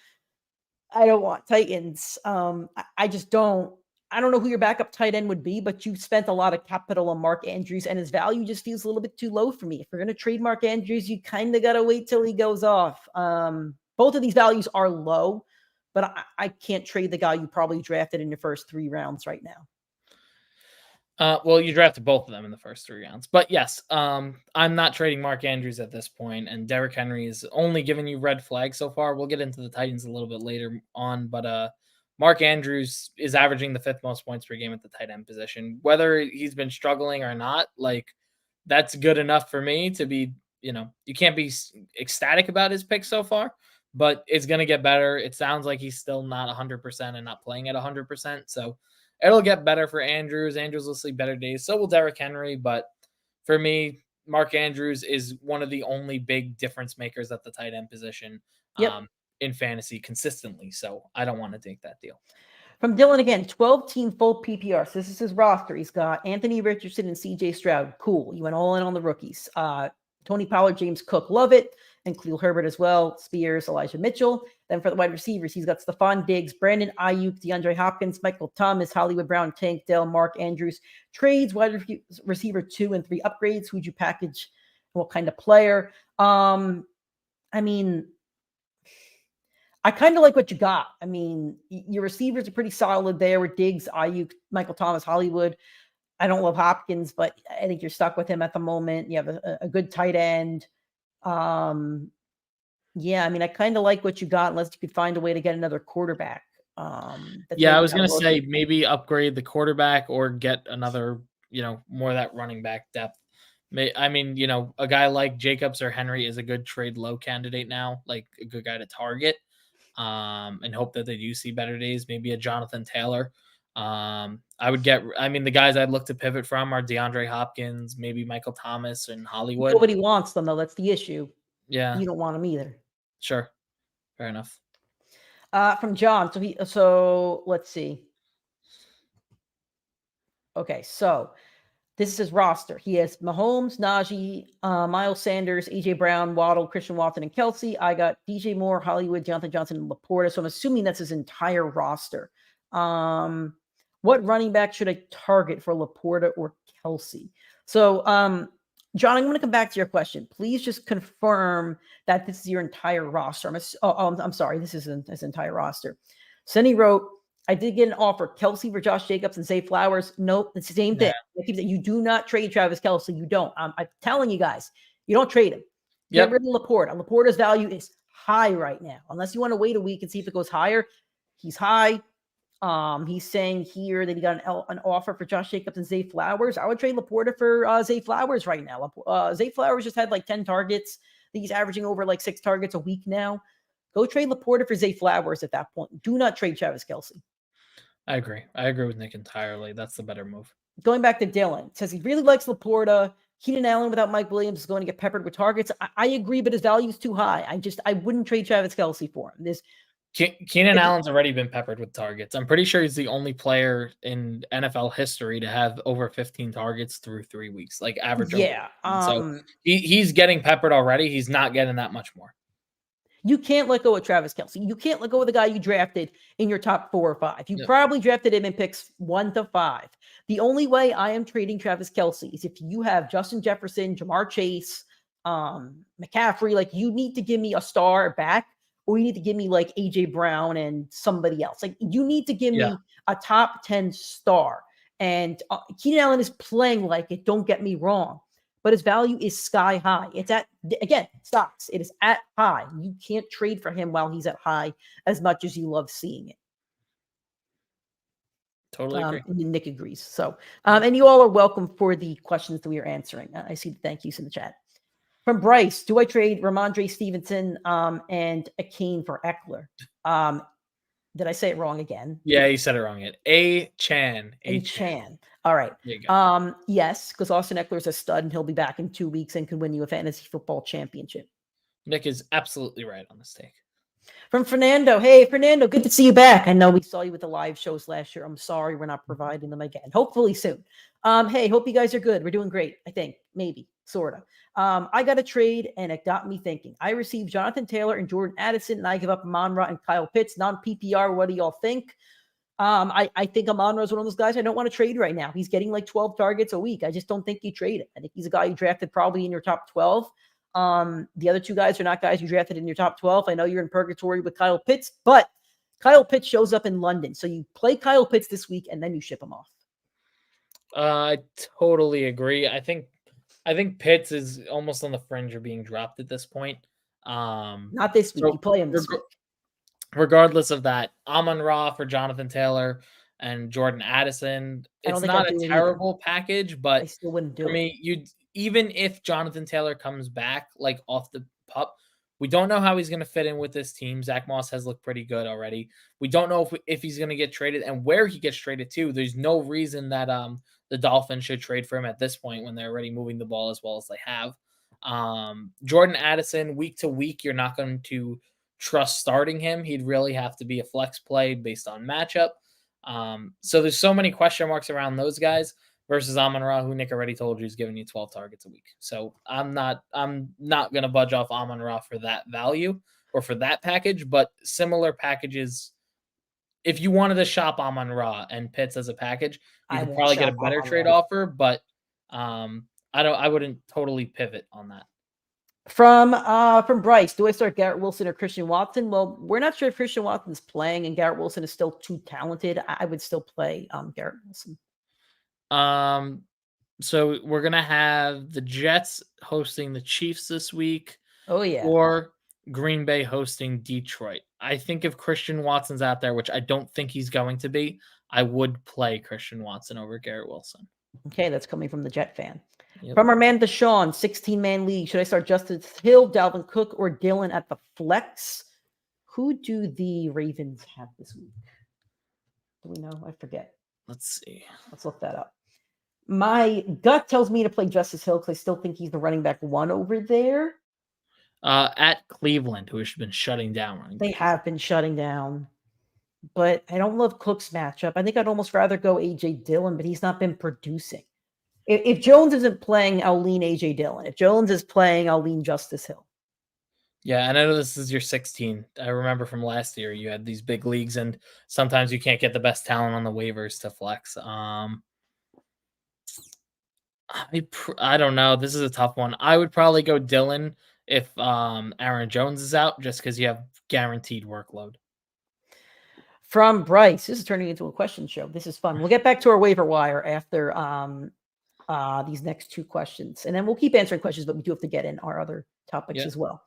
I don't want Titans. I just don't. I don't know who your backup tight end would be, but you spent a lot of capital on Mark Andrews, and his value just feels a little bit too low for me. If you're going to trade Mark Andrews, you kind of got to wait till he goes off. Both of these values are low, but I can't trade the guy you probably drafted in your first 3 rounds right now. Well, you drafted both of them in the first 3 rounds, but yes, I'm not trading Mark Andrews at this point, and Derrick Henry is only giving you red flags so far. We'll get into the Titans a little bit later on, but Mark Andrews is averaging the 5th most points per game at the tight end position. Whether he's been struggling or not, like, that's good enough for me to be, you can't be ecstatic about his pick so far, but it's going to get better. It sounds like he's still not 100% and not playing at 100%. So it'll get better for Andrews. Andrews will see better days. So will Derrick Henry. But for me, Mark Andrews is one of the only big difference makers at the tight end position. Yep. In fantasy consistently. So I don't want to take that deal. From Dylan again, 12-team full PPR. So this is his roster. He's got Anthony Richardson and CJ Stroud. Cool. You went all in on the rookies. Tony Pollard, James Cook, love it. And Khalil Herbert as well. Spears, Elijah Mitchell. Then for the wide receivers, he's got Stephon Diggs, Brandon Ayuk, DeAndre Hopkins, Michael Thomas, Hollywood Brown, Tank Dell, Mark Andrews. Trades, wide receiver 2 and 3 upgrades. Who'd you package? What kind of player? I mean, I kind of like what you got. I mean, your receivers are pretty solid there with Diggs, Ayuk, Michael Thomas, Hollywood. I don't love Hopkins, but I think you're stuck with him at the moment. You have a good tight end. Yeah, I mean, I kind of like what you got unless you could find a way to get another quarterback. Yeah, I was going to say maybe upgrade the quarterback or get another, more of that running back depth. I mean, a guy like Jacobs or Henry is a good trade low candidate now, like a good guy to target. And hope that they do see better days. Maybe a Jonathan Taylor. The guys I'd look to pivot from are DeAndre Hopkins, maybe Michael Thomas and Hollywood. Nobody wants them though. That's the issue. Yeah. You don't want them either. Sure. Fair enough. From John. So let's see. Okay. So this is his roster. He has Mahomes, Najee, Miles Sanders, AJ Brown, Waddle, Christian Watson, and Kelsey. I got DJ Moore, Hollywood, Jonathan Johnson, and Laporta. So I'm assuming that's his entire roster. What running back should I target for Laporta or Kelsey? So, John, I'm going to come back to your question. Please just confirm that this is your entire roster. I'm sorry. This isn't his entire roster. Cindy wrote, I did get an offer. Kelsey for Josh Jacobs and Zay Flowers. Nope, it's the same thing. Yeah. You do not trade Travis Kelsey. You don't. I'm telling you guys, you don't trade him. Get rid of Laporta. Laporta's value is high right now. Unless you want to wait a week and see if it goes higher, he's high. He's saying here that he got an offer for Josh Jacobs and Zay Flowers. I would trade Laporta for Zay Flowers right now. Zay Flowers just had like 10 targets. I think he's averaging over like 6 targets a week now. Go trade Laporta for Zay Flowers at that point. Do not trade Travis Kelsey. I agree. I agree with Nick entirely. That's the better move. Going back to Dylan, says he really likes Laporta. Keenan Allen without Mike Williams is going to get peppered with targets. I agree, but his value is too high. I wouldn't trade Travis Kelsey for him. Keenan Allen's already been peppered with targets. I'm pretty sure he's the only player in NFL history to have over 15 targets through 3 weeks, like average. Yeah. So he's getting peppered already. He's not getting that much more. You can't let go of Travis Kelsey. You can't let go of the guy you drafted in your top 4 or 5. You probably drafted him in picks 1 to 5. The only way I am trading Travis Kelsey is if you have Justin Jefferson, Jamar Chase, McCaffrey. Like, you need to give me a star back, or you need to give me like AJ Brown and somebody else. Like, you need to give me a top 10 star. And Keenan Allen is playing like it. Don't get me wrong. But his value is sky high. It's at, again, stocks. It is at high. You can't trade for him while he's at high as much as you love seeing it. Totally agree. And Nick agrees. So, and you all are welcome for the questions that we are answering. I see the thank yous in the chat. From Bryce, do I trade Ramondre Stevenson and a Kane for Eckler? Did I say it wrong again? Yeah, you said it wrong. Chan. All right. Yes, because Austin Eckler is a stud and he'll be back in 2 weeks and can win you a fantasy football championship. Nick is absolutely right on this take. From Fernando. Hey, Fernando, good to see you back. I know we saw you with the live shows last year. I'm sorry we're not providing them again. Hopefully soon. Hey, hope you guys are good. We're doing great, I think. Maybe. Sort of. I got a trade, and it got me thinking. I received Jonathan Taylor and Jordan Addison, and I give up Amon-Ra and Kyle Pitts. Non-PPR, what do y'all think? I think Amon-Ra is one of those guys I don't want to trade right now. He's getting like 12 targets a week. I just don't think you trade him. I think he's a guy you drafted probably in your top 12. The other two guys are not guys you drafted in your top 12. I know you're in purgatory with Kyle Pitts, but Kyle Pitts shows up in London. So you play Kyle Pitts this week and then you ship him off. I totally agree. I think Pitts is almost on the fringe of being dropped at this point. Not this week. You play him this week. Regardless of that, Amon-Ra for Jonathan Taylor and Jordan Addison. It's not a terrible package, but I still wouldn't do it. For me, even if Jonathan Taylor comes back like off the pup, we don't know how he's going to fit in with this team. Zach Moss has looked pretty good already. We don't know if he's going to get traded and where he gets traded to. There's no reason that the Dolphins should trade for him at this point when they're already moving the ball as well as they have. Jordan Addison, week to week, you're not going to trust starting him. He'd really have to be a flex play based on matchup. So there's so many question marks around those guys versus Amon-Ra, who Nick already told you is giving you 12 targets a week. So I'm not going to budge off Amon-Ra for that value or for that package, but similar packages. If you wanted to shop Amon-Ra and Pitts as a package, you could probably get a better trade offer, but I wouldn't totally pivot on that. From Bryce, do I start Garrett Wilson or Christian Watson? Well, we're not sure if Christian Watson's playing and Garrett Wilson is still too talented. I would still play Garrett Wilson. So we're going to have the Jets hosting the Chiefs this week. Oh, yeah. Or Green Bay hosting Detroit. I think if Christian Watson's out there, which I don't think he's going to be, I would play Christian Watson over Garrett Wilson. Okay, that's coming from the Jet fan. Yep. From our man Deshaun, 16-man league. Should I start Justice Hill, Dalvin Cook, or Dylan at the flex? Who do the Ravens have this week? Do we know? I forget. Let's see. Let's look that up. My gut tells me to play Justice Hill because I still think he's the running back one over there. At Cleveland, who has been shutting down. They have been shutting down. But I don't love Cook's matchup. I think I'd almost rather go A.J. Dillon, but he's not been producing. If Jones isn't playing, I'll lean A.J. Dillon. If Jones is playing, I'll lean Justice Hill. Yeah, and I know this is your 16. I remember from last year, you had these big leagues, and sometimes you can't get the best talent on the waivers to flex. I don't know. This is a tough one. I would probably go Dillon if Aaron Jones is out, just because you have guaranteed workload. From Bryce, this is turning into a question show. This is fun. We'll get back to our waiver wire after these next two questions, and then we'll keep answering questions, but we do have to get in our other topics as well.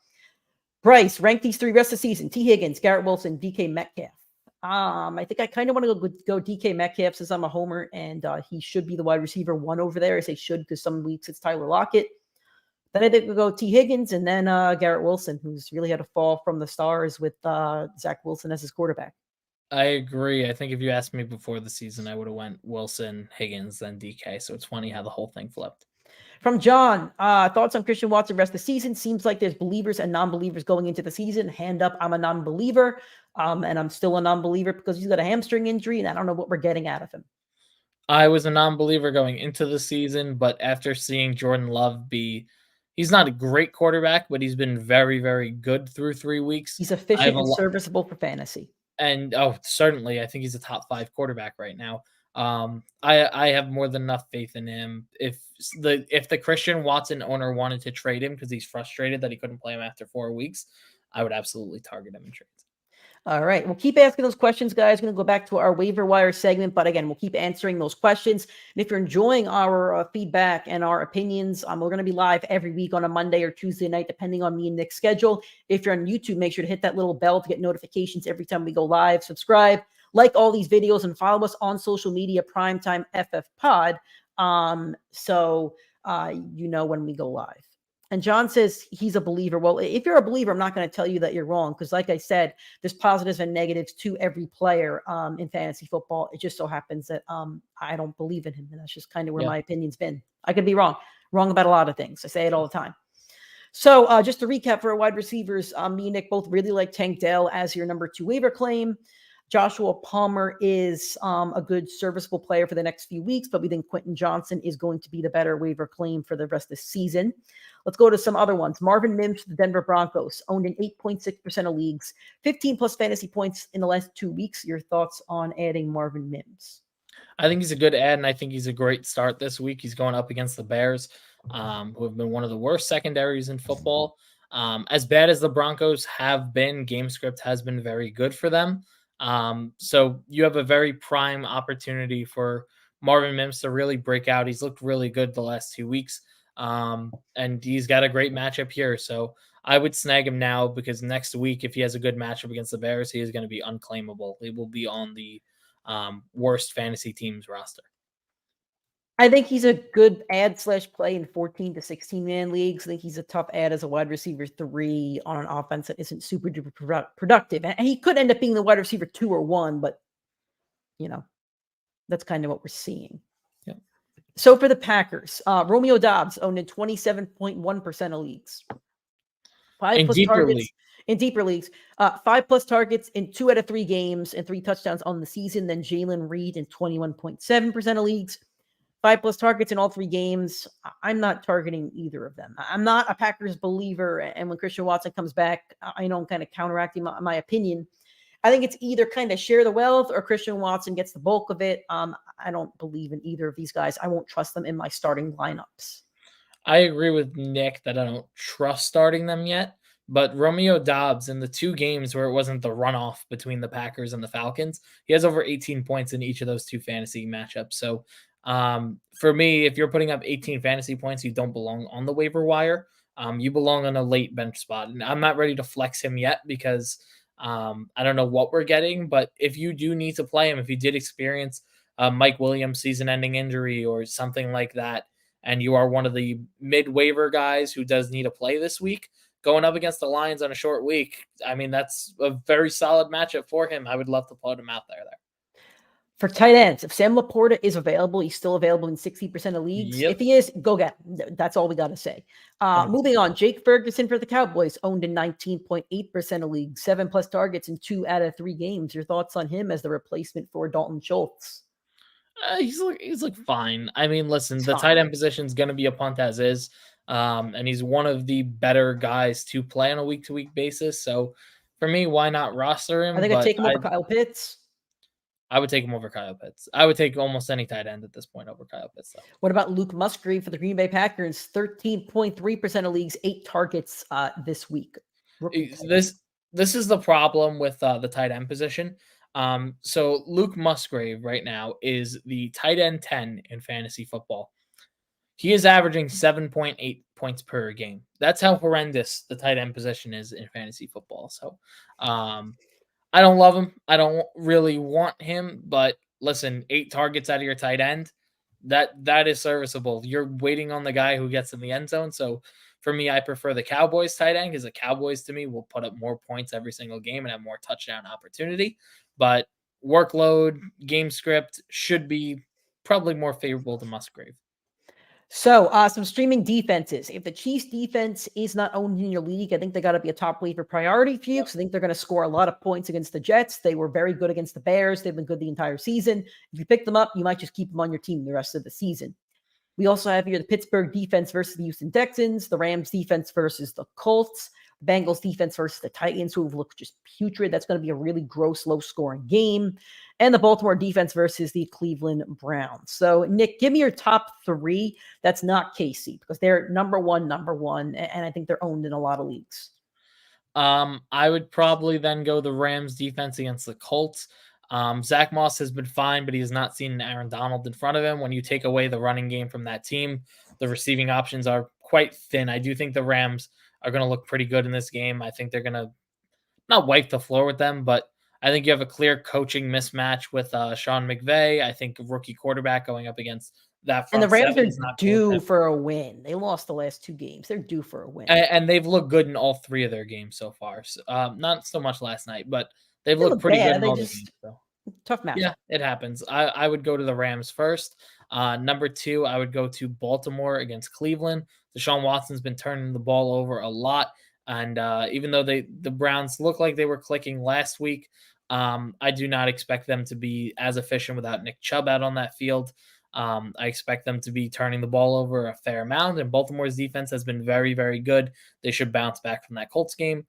Bryce, rank these three rest of the season: T. Higgins, Garrett Wilson, DK Metcalf. I think I kind of want to go DK Metcalf since I'm a homer, and he should be the wide receiver one over there. I say should because some weeks it's Tyler Lockett. Then I think we'll go T. Higgins and then Garrett Wilson, who's really had a fall from the stars with Zach Wilson as his quarterback. I agree. I think if you asked me before the season, I would have went Wilson, Higgins, then DK. So it's funny how the whole thing flipped. From John, thoughts on Christian Watson rest of the season? Seems like there's believers and non-believers going into the season. Hand up, I'm a non-believer, and I'm still a non-believer because he's got a hamstring injury, and I don't know what we're getting out of him. I was a non-believer going into the season, but after seeing Jordan Love he's not a great quarterback, but he's been very, very good through 3 weeks. He's efficient and serviceable for fantasy. And certainly, I think he's a top 5 quarterback right now. I have more than enough faith in him. If the Christian Watson owner wanted to trade him because he's frustrated that he couldn't play him after 4 weeks, I would absolutely target him in trades. All right. We'll keep asking those questions, guys. We're going to go back to our waiver wire segment, but again, we'll keep answering those questions. And if you're enjoying our feedback and our opinions, we're going to be live every week on a Monday or Tuesday night, depending on me and Nick's schedule. If you're on YouTube, make sure to hit that little bell to get notifications every time we go live. Subscribe, like all these videos and follow us on social media, PrimeTimeFFPod. So you know when we go live. And John says he's a believer. Well, if you're a believer, I'm not going to tell you that you're wrong, because like I said, there's positives and negatives to every player in fantasy football. It just so happens that I don't believe in him, and that's just kind of where my opinion's been. I could be wrong about a lot of things. I say it all the time. So just to recap for our wide receivers, me and Nick both really like Tank Dell as your number 2 waiver claim. Joshua Palmer is a good serviceable player for the next few weeks, but we think Quentin Johnson is going to be the better waiver claim for the rest of the season. Let's go to some other ones. Marvin Mims, the Denver Broncos, owned in 8.6% of leagues, 15 plus fantasy points in the last 2 weeks. Your thoughts on adding Marvin Mims? I think he's a good ad, and I think he's a great start this week. He's going up against the Bears, who have been one of the worst secondaries in football. As bad as the Broncos have been, game script has been very good for them. So you have a very prime opportunity for Marvin Mims to really break out. He's looked really good the last 2 weeks. And he's got a great matchup here. So I would snag him now, because next week, if he has a good matchup against the Bears, he is going to be unclaimable. He will be on the worst fantasy teams roster. I think he's a good ad / play in 14 to 16 man leagues. I think he's a tough ad as a wide receiver 3 on an offense that isn't super duper productive. And he could end up being the wide receiver 2 or 1, but that's kind of what we're seeing. Yeah. So for the Packers, Romeo Doubs owned in 27.1% of leagues. 5 plus targets in deeper leagues. 5 plus targets in 2 out of 3 games and 3 touchdowns on the season. Then Jalen Reed in 21.7% of leagues. 5 plus targets in all 3 games. I'm not targeting either of them. I'm not a Packers believer. And when Christian Watson comes back, I know I'm kind of counteracting my opinion. I think it's either kind of share the wealth or Christian Watson gets the bulk of it. I don't believe in either of these guys. I won't trust them in my starting lineups. I agree with Nick that I don't trust starting them yet. But Romeo Doubs, in the 2 games where it wasn't the runoff between the Packers and the Falcons, he has over 18 points in each of those 2 fantasy matchups. So for me, if you're putting up 18 fantasy points, you don't belong on the waiver wire. You belong on a late bench spot. And I'm not ready to flex him yet, because I don't know what we're getting. But if you do need to play him, if you did experience a Mike Williams season-ending injury or something like that, and you are one of the mid-waiver guys who does need a play this week, going up against the Lions on a short week, I mean, that's a very solid matchup for him. I would love to put him out there. For tight ends, if Sam Laporta is available, he's still available in 60% of leagues. Yep. If he is, go get him. That's all we got to say. Moving on, Jake Ferguson for the Cowboys, owned in 19.8% of leagues, 7 plus targets in 2 out of 3 games. Your thoughts on him as the replacement for Dalton Schultz? He's fine. I mean, listen, the tight end position is going to be a punt as is. And he's one of the better guys to play on a week-to-week basis. So for me, why not roster him? I think I'd take him over Kyle Pitts. I would take him over Kyle Pitts. I would take almost any tight end at this point over Kyle Pitts, though. What about Luke Musgrave for the Green Bay Packers? 13.3% of leagues, 8 targets this week. This is the problem with the tight end position. So Luke Musgrave right now is the tight end 10 in fantasy football. He is averaging 7.8 points per game. That's how horrendous the tight end position is in fantasy football. So I don't love him. I don't really want him. But listen, 8 targets out of your tight end, that is serviceable. You're waiting on the guy who gets in the end zone. So for me, I prefer the Cowboys tight end, because the Cowboys, to me, will put up more points every single game and have more touchdown opportunity. But workload, game script should be probably more favorable to Musgrave. So some streaming defenses. If the Chiefs defense is not owned in your league, I think they got to be a top waiver priority for you, because I think they're going to score a lot of points against the Jets. They were very good against the Bears. They've been good the entire season. If you pick them up, you might just keep them on your team the rest of the season. We also have here the Pittsburgh defense versus the Houston Texans, the Rams defense versus the Colts, the Bengals defense versus the Titans, who have looked just putrid. That's going to be a really gross, low-scoring game. And the Baltimore defense versus the Cleveland Browns. So, Nick, give me your top 3. That's not KC, because they're number one, and I think they're owned in a lot of leagues. I would probably then go the Rams defense against the Colts. Zach Moss has been fine, but he has not seen Aaron Donald in front of him. When you take away the running game from that team, the receiving options are quite thin. I do think the Rams are going to look pretty good in this game. I think they're going to not wipe the floor with them, but I think you have a clear coaching mismatch with Sean McVay. I think rookie quarterback going up against that And the front Rams seven are is not due for a win. They lost the last 2 games. They're due for a win. And they've looked good in all 3 of their games so far. So, not so much last night, but they've They looked look pretty good bad. in They all the just games. So. tough matchup. Yeah, it happens. I would go to the Rams first. Number 2, I would go to Baltimore against Cleveland. Deshaun Watson's been turning the ball over a lot, and even though the Browns look like they were clicking last week, I do not expect them to be as efficient without Nick Chubb out on that field. I expect them to be turning the ball over a fair amount, and Baltimore's defense has been very, very good. They should bounce back from that Colts game.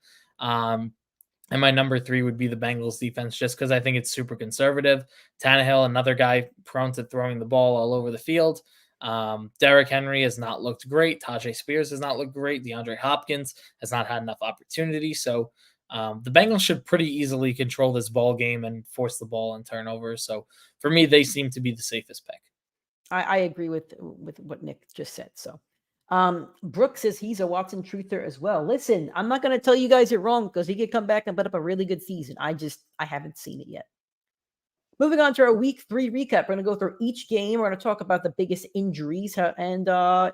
And my number 3 would be the Bengals defense, just because I think it's super conservative. Tannehill, another guy prone to throwing the ball all over the field. Derrick Henry has not looked great. Tajay Spears has not looked great. DeAndre Hopkins has not had enough opportunity. So the Bengals should pretty easily control this ball game and force the ball and turnovers. So for me, they seem to be the safest pick. I agree with what Nick just said. So Brooks says he's a Watson truther as well. Listen, I'm not going to tell you guys you're wrong because he could come back and put up a really good season. I haven't seen it yet. Moving on to our week 3 recap. We're going to go through each game. We're going to talk about the biggest injuries and our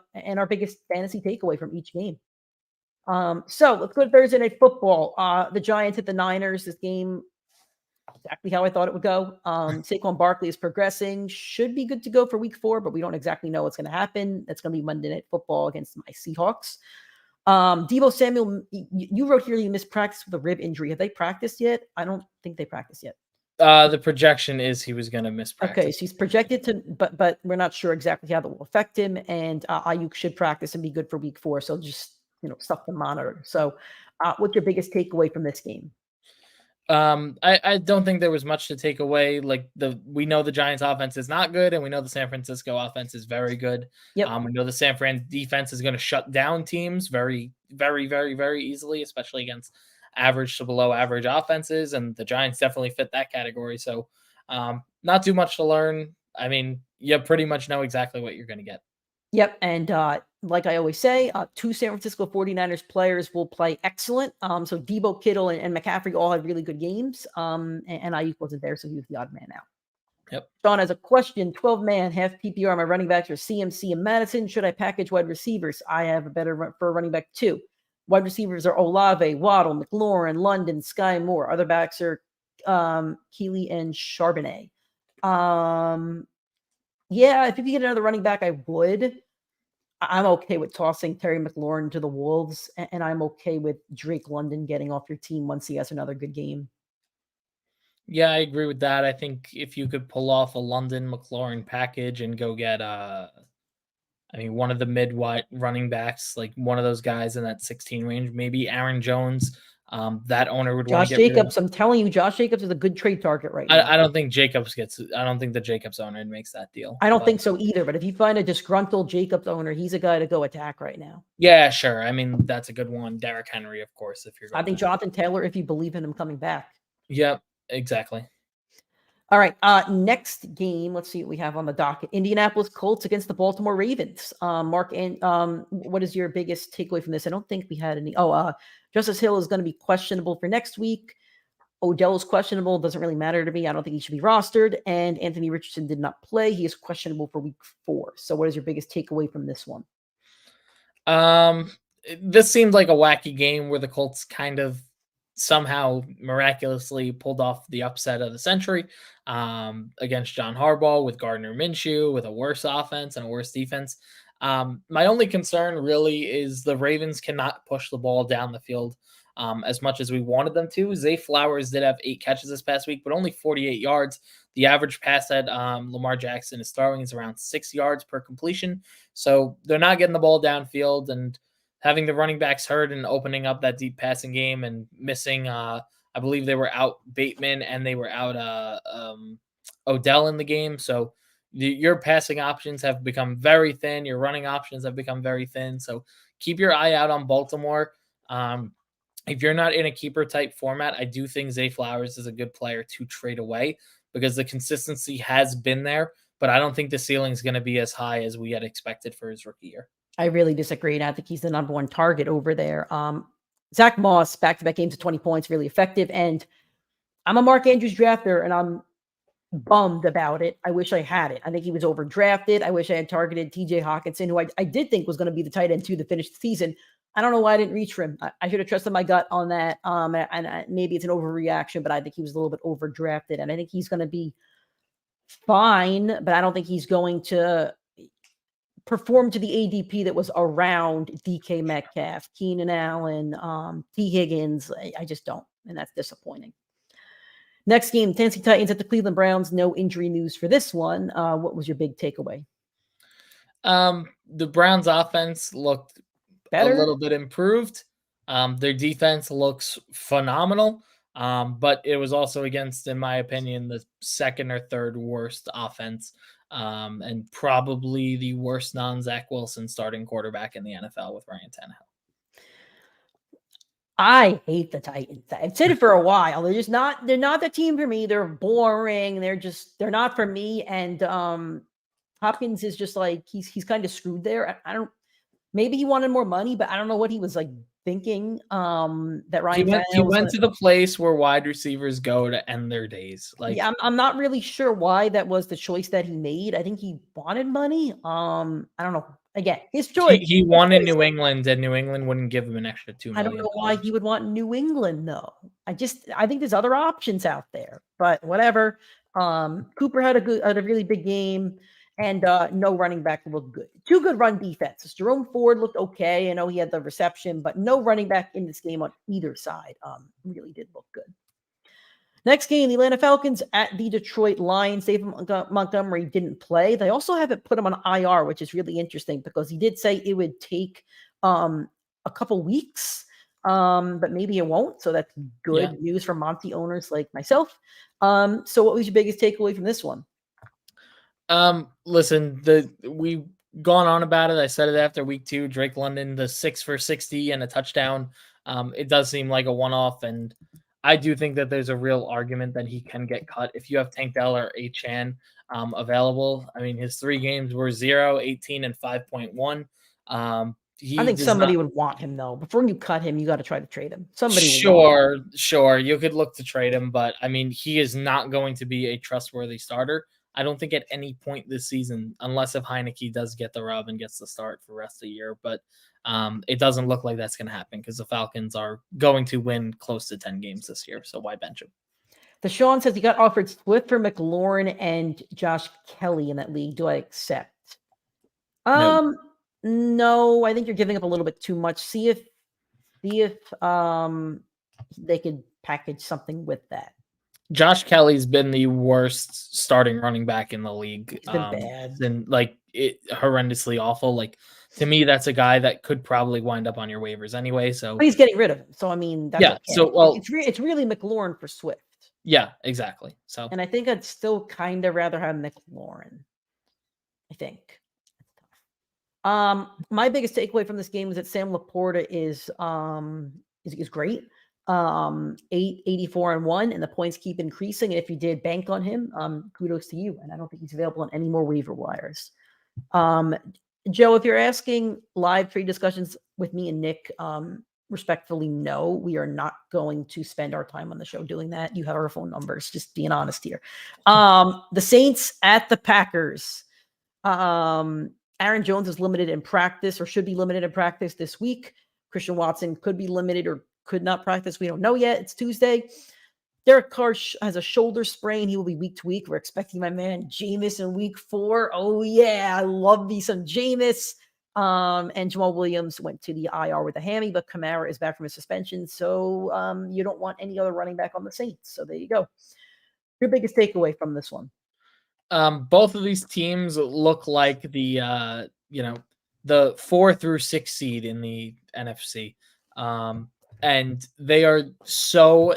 biggest fantasy takeaway from each game. So let's go to Thursday Night Football. The Giants hit the Niners. This game, exactly how I thought it would go. Saquon Barkley is progressing. Should be good to go for week 4, but we don't exactly know what's going to happen. That's going to be Monday Night Football against my Seahawks. Deebo Samuel, you wrote here you missed practice with a rib injury. Have they practiced yet? I don't think they practiced yet. The projection is he was going to miss practice. Okay, so he's projected to, but we're not sure exactly how that will affect him. And Ayuk should practice and be good for week 4. So just stuff to monitor. So, what's your biggest takeaway from this game? I don't think there was much to take away. Like we know the Giants offense is not good, and we know the San Francisco offense is very good. Yep. We know the San Fran defense is going to shut down teams very, very, very, very easily, especially against average to below average offenses. And the Giants definitely fit that category. So, not too much to learn. I mean, you pretty much know exactly what you're going to get. Yep. And like I always say, 2 San Francisco 49ers players will play excellent. So Debo, Kittle, and McCaffrey all had really good games. And Ayuk wasn't there, so he was the odd man out. Yep. Sean has a question. 12-man, half PPR. My running backs are CMC and Madison. Should I package wide receivers? I have a better for running back 2. Wide receivers are Olave, Waddle, McLaurin, London, Sky Moore. Other backs are Keeley and Charbonnet. Yeah, if you could get another running back, I would. I'm okay with tossing Terry McLaurin to the Wolves, and I'm okay with Drake London getting off your team once he has another good game. Yeah, I agree with that. I think if you could pull off a London McLaurin package and go get one of the mid-wide running backs, like one of those guys in that 16 range, maybe Aaron Jones. That owner would want to get Jacobs. I'm telling you, Josh Jacobs is a good trade target right now. I don't think I don't think the Jacobs owner makes that deal. I don't think so either. But if you find a disgruntled Jacobs owner, he's a guy to go attack right now. Yeah, sure. I mean, that's a good one. Derrick Henry, of course. I think Jonathan Taylor, if you believe in him coming back. Yep, exactly. All right. Next game. Let's see what we have on the docket. Indianapolis Colts against the Baltimore Ravens. Mark, and what is your biggest takeaway from this? I don't think we had any. Justice Hill is going to be questionable for next week. Odell is questionable. Doesn't really matter to me. I don't think he should be rostered. And Anthony Richardson did not play. He is questionable for week 4. So what is your biggest takeaway from this one? This seemed like a wacky game where the Colts kind of somehow miraculously pulled off the upset of the century against John Harbaugh with Gardner Minshew, with a worse offense and a worse defense. My only concern really is the Ravens cannot push the ball down the field as much as we wanted them to. Zay Flowers did have 8 catches this past week, but only 48 yards. The average pass that Lamar Jackson is throwing is around 6 yards per completion. So they're not getting the ball downfield, and having the running backs hurt and opening up that deep passing game and missing, I believe they were out Bateman and they were out Odell in the game. So your passing options have become very thin. Your running options have become very thin. So keep your eye out on Baltimore. If you're not in a keeper type format, I do think Zay Flowers is a good player to trade away because the consistency has been there, but I don't think the ceiling is going to be as high as we had expected for his rookie year. I really disagree, and I think he's the number 1 target over there. Zach Moss, back-to-back games of 20 points, really effective. And I'm a Mark Andrews drafter, and I'm bummed about it. I wish I had it. I think he was overdrafted. I wish I had targeted TJ Hawkinson, who I did think was going to be the tight end 2 to finish the season. I don't know why I didn't reach for him. I should have trusted my gut on that. And maybe it's an overreaction, but I think he was a little bit overdrafted, and I think he's going to be fine, but I don't think he's going to perform to the ADP that was around DK Metcalf, Keenan Allen, T. Higgins. I just don't, and that's disappointing. Next game, Tennessee Titans at the Cleveland Browns. No injury news for this one. What was your big takeaway? The Browns offense looked better, a little bit improved. Their defense looks phenomenal. But it was also against, in my opinion, the second or third worst offense, and probably the worst non-Zach Wilson starting quarterback in the NFL with Ryan Tannehill. I hate the Titans. I've said it for a while. They're not the team for me. They're boring. They're not for me. And Hopkins is just like, he's kind of screwed there. Maybe he wanted more money, but I don't know what he was like thinking. That Ryan he went to the place where wide receivers go to end their days. Like, yeah, I'm not really sure why that was the choice that he made. I think he wanted money. I don't know. Again, his choice. He wanted New England, and New England wouldn't give him an extra $2 million. I don't know why he would want New England, though. I think there's other options out there, but whatever. Cooper had a really big game, and no running back looked good. 2 good run defenses. Jerome Ford looked okay. I know he had the reception, but no running back in this game on either side really did look good. Next game, the Atlanta Falcons at the Detroit Lions. David Montgomery didn't play. They also haven't put him on IR, which is really interesting because he did say it would take a couple weeks, but maybe it won't. So that's good news for Monty owners like myself. So what was your biggest takeaway from this one? Listen, we've gone on about it. I said it after week 2. Drake London, the 6 for 60 and a touchdown. It does seem like a one-off, and I do think that there's a real argument that he can get cut if you have Tank Dell or Achane available. I mean, his 3 games were 0, 18, and 5.1. I think somebody would want him, though. Before you cut him, you got to try to trade him. Somebody sure. You could look to trade him, but I mean, he is not going to be a trustworthy starter. I don't think at any point this season, unless if Heineke does get the rub and gets the start for the rest of the year. But it doesn't look like that's going to happen because the Falcons are going to win close to 10 games this year. So why bench him? Deshaun says he got offered Swift for McLaurin and Josh Kelly in that league. Do I accept? No, I think you're giving up a little bit too much. See if they could package something with that. Josh Kelly's been the worst starting running back in the league. It's been bad. And horrendously awful. Like, to me, that's a guy that could probably wind up on your waivers anyway. So but he's getting rid of him. So I mean, that's okay. So it's really McLaurin for Swift. Yeah, exactly. So, and I think I'd still kind of rather have McLaurin. I think. My biggest takeaway from this game is that Sam Laporta is great. 84-1, and the points keep increasing. And if you did bank on him, kudos to you. And I don't think he's available on any more waiver wires. Joe, if you're asking live trade discussions with me and Nick, respectfully, no, we are not going to spend our time on the show doing that. You have our phone numbers, just being honest here. The Saints at the Packers. Aaron Jones is limited in practice, or should be limited in practice this week. Christian Watson could be limited or could not practice. We don't know yet. It's Tuesday. Derek Carr has a shoulder sprain. He will be week to week. We're expecting my man Jameis in week 4. Oh, yeah. I love me some Jameis. And Jamal Williams went to the IR with a hammy, but Kamara is back from his suspension. So you don't want any other running back on the Saints. So there you go. Your biggest takeaway from this one? Both of these teams look like the 4 through 6 seed in the NFC. And they are so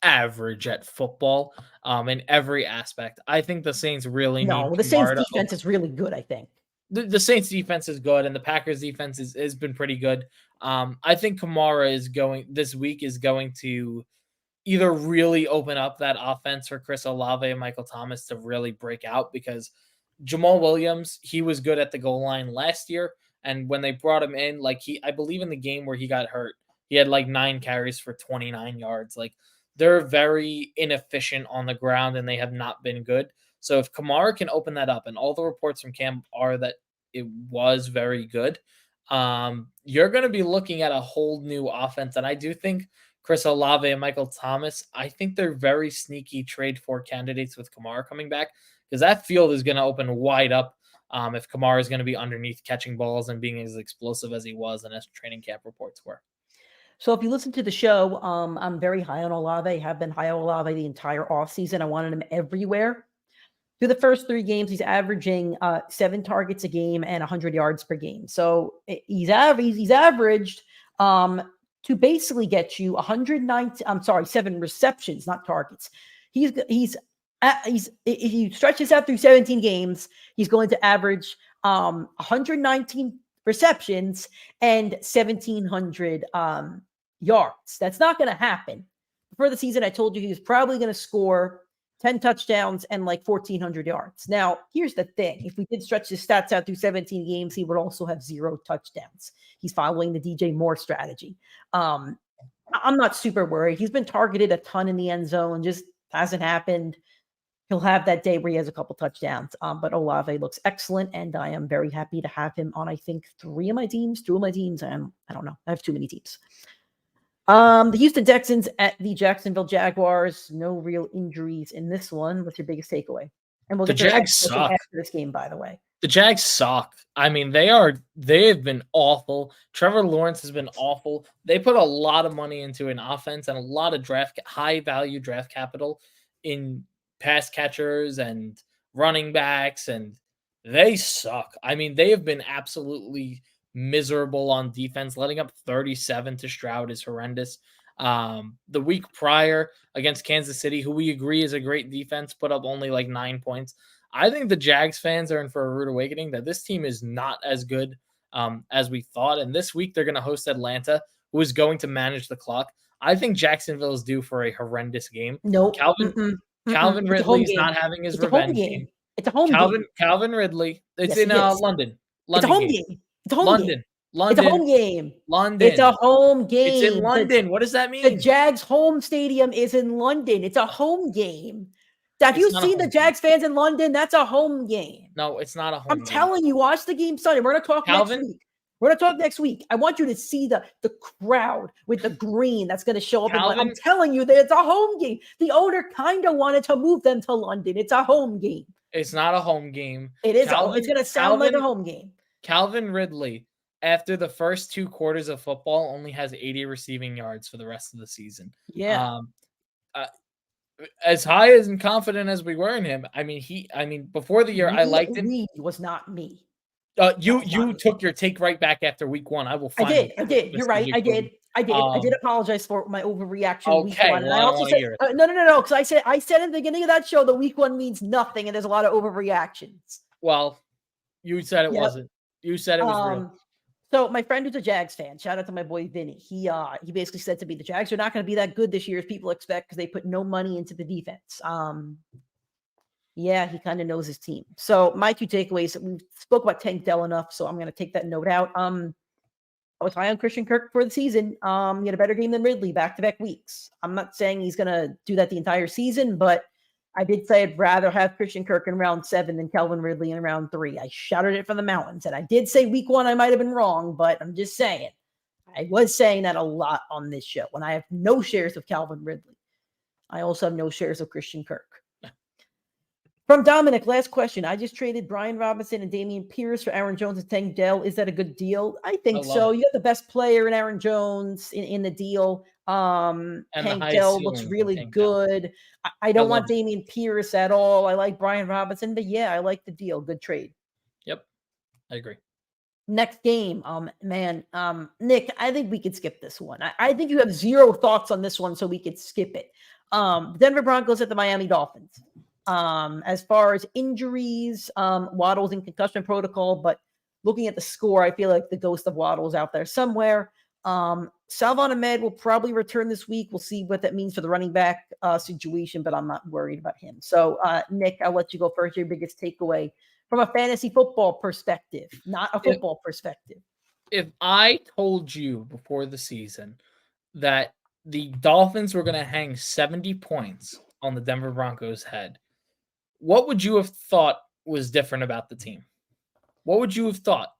average at football in every aspect. I think the Saints really need the Saints defense is really good, I think. The Saints defense is good, and the Packers defense has been pretty good. I think Kamara this week is going to either really open up that offense for Chris Olave and Michael Thomas to really break out, because Jamal Williams, he was good at the goal line last year. And when they brought him in, I believe in the game where he got hurt, he had 9 carries for 29 yards. they're very inefficient on the ground and they have not been good. So if Kamara can open that up, and all the reports from camp are that it was very good, you're going to be looking at a whole new offense. And I do think Chris Olave and Michael Thomas, I think they're very sneaky trade for candidates with Kamara coming back, because that field is going to open wide up if Kamara is going to be underneath catching balls and being as explosive as he was and as training camp reports were. So if you listen to the show, I'm very high on Olave. Have been high on Olave the entire offseason. I wanted him everywhere. Through the first 3 games, he's averaging 7 targets a game and 100 yards per game. So he's averaged to basically get you 7 receptions, not targets. If you stretch this out through 17 games, he's going to average 119 receptions and 1,700 yards. That's not going to happen. Before the season, I told you he was probably going to score 10 touchdowns and like 1,400 yards. Now, here's the thing. If we did stretch his stats out through 17 games, he would also have 0 touchdowns. He's following the DJ Moore strategy. I'm not super worried. He's been targeted a ton in the end zone. Just hasn't happened. He'll have that day where he has a couple touchdowns. But Olave looks excellent, and I am very happy to have him on, I think, 2 of my teams. And I don't know. I have too many teams. The Houston Texans at the Jacksonville Jaguars. No real injuries in this one. What's your biggest takeaway? And we'll get the Jags suck after this game, by the way. The Jags suck. I mean, they have been awful. Trevor Lawrence has been awful. They put a lot of money into an offense and a lot of high value draft capital in pass catchers and running backs, and they suck. I mean, they have been absolutely miserable on defense. Letting up 37 to Stroud is horrendous. The week prior against Kansas City, who we agree is a great defense, put up only like 9 points. I think the Jags fans are in for a rude awakening, that this team is not as good as we thought. And this week they're going to host Atlanta, who is going to manage the clock. I think Jacksonville is due for a horrendous game. No, Calvin Ridley is not having his revenge game. It's a home game. Calvin Ridley. It's in London. It's a home game. It's a home game. It's a home game. London. It's a home game. It's in London. What does that mean? The Jags home stadium is in London. It's a home game. Have you seen the Jags fans in London? That's a home game. No, it's not a home game. I'm telling you, watch the game Sunday. We're going to talk next week. We're going to talk next week. I want you to see the crowd with the green that's going to show up. I'm telling you that it's a home game. The owner kind of wanted to move them to London. It's a home game. It's not a home game. It is. It's going to sound like a home game. Calvin Ridley, after the first 2 quarters of football, only has 80 receiving yards for the rest of the season. Yeah. As high as and confident as we were in him, I mean, before the year, I liked him. He was not me. You took your take right back after week 1. I did. You're right. I did. I did apologize for my overreaction. Okay, week 1. And I also said, no. Because I said at the beginning of that show that week 1 means nothing, and there's a lot of overreactions. Well, you said it wasn't. You said it was real. So my friend who's a Jags fan, shout out to my boy Vinny. He basically said to me, the Jags are not going to be that good this year as people expect because they put no money into the defense. Yeah, he kind of knows his team. So my 2 takeaways, we spoke about Tank Dell enough, so I'm going to take that note out. I was high on Christian Kirk for the season. He had a better game than Ridley back-to-back weeks. I'm not saying he's going to do that the entire season, but I did say I'd rather have Christian Kirk in round 7 than Calvin Ridley in round 3. I shouted it from the mountains, and I did say week 1 I might have been wrong, but I'm just saying. I was saying that a lot on this show when I have no shares of Calvin Ridley. I also have no shares of Christian Kirk. From Dominic, last question. I just traded Brian Robinson and Dameon Pierce for Aaron Jones and Tank Dell. Is that a good deal? I think so. You got the best player in Aaron Jones in the deal. Tank Dell looks really good. I don't want Dameon Pierce at all. I like Brian Robinson, but yeah, I like the deal. Good trade. Yep, I agree. Next game, Nick, I think we could skip this one. I think you have 0 thoughts on this one, so we could skip it. Denver Broncos at the Miami Dolphins. As far as injuries, Waddle's in concussion protocol, but looking at the score, I feel like the ghost of Waddle's out there somewhere. Salvon Ahmed will probably return this week. We'll see what that means for the running back situation, but I'm not worried about him. So, Nick, I'll let you go first. Your biggest takeaway from a fantasy football perspective, not a football perspective. If I told you before the season that the Dolphins were going to hang 70 points on the Denver Broncos' head, what would you have thought was different about the team? What would you have thought?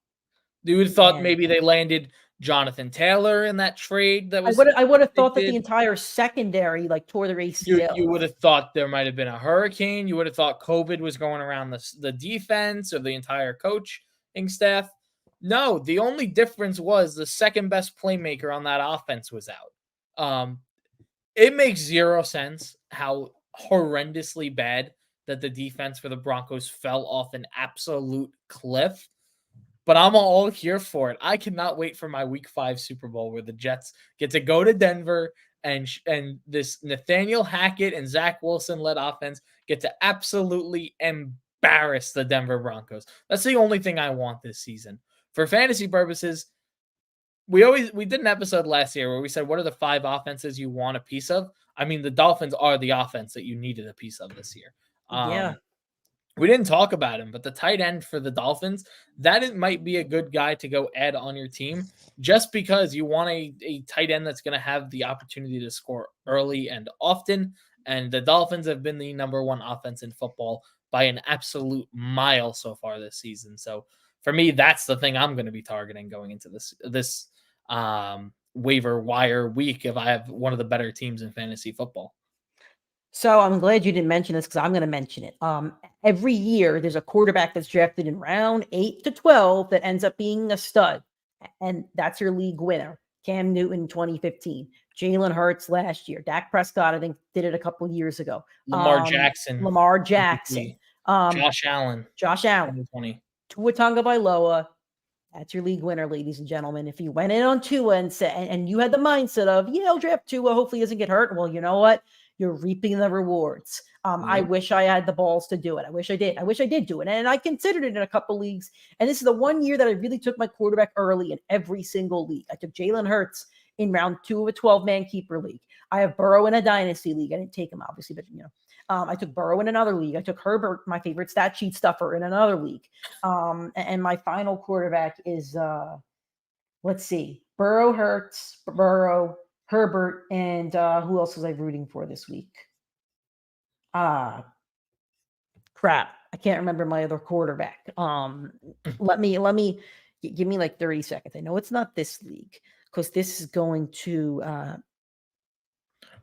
You would have thought maybe they landed Jonathan Taylor in that trade. That was I would have thought that the entire secondary tore their ACL. You would have thought there might have been a hurricane. You would have thought COVID was going around the defense or the entire coaching staff. No, the only difference was the second best playmaker on that offense was out. It makes zero sense how horrendously bad that the defense for the Broncos fell off an absolute cliff. But I'm all here for it. I cannot wait for my Week 5 Super Bowl where the Jets get to go to Denver and this Nathaniel Hackett and Zach Wilson led offense get to absolutely embarrass the Denver Broncos. That's the only thing I want this season. For fantasy purposes, we did an episode last year where we said, what are the 5 offenses you want a piece of? I mean, the Dolphins are the offense that you needed a piece of this year. Yeah. We didn't talk about him, but the tight end for the Dolphins, might be a good guy to go add on your team just because you want a tight end that's going to have the opportunity to score early and often. And the Dolphins have been the number 1 offense in football by an absolute mile so far this season. So for me, that's the thing I'm going to be targeting going into this waiver wire week if I have one of the better teams in fantasy football. So I'm glad you didn't mention this because I'm going to mention it. Every year there's a quarterback that's drafted in round 8 to 12 that ends up being a stud. And that's your league winner. Cam Newton 2015, Jalen Hurts last year, Dak Prescott, I think did it a couple years ago. Lamar Jackson, Josh Allen, 2020. Tua Tagovailoa. That's your league winner, ladies and gentlemen. If you went in on Tua and you had the mindset of, I'll draft Tua, hopefully he doesn't get hurt. Well, you know what? You're reaping the rewards. I wish I had the balls to do it. I wish I did do it. And I considered it in a couple leagues. And this is the one year that I really took my quarterback early in every single league. I took Jalen Hurts in round 2 of a 12-man keeper league. I have Burrow in a dynasty league. I didn't take him, obviously, but I took Burrow in another league. I took Herbert, my favorite stat sheet stuffer, in another league. And my final quarterback is, let's see, Burrow, Herbert, and who else was I rooting for this week? Crap. I can't remember my other quarterback. Let me give me like 30 seconds. I know it's not this league because this is going to.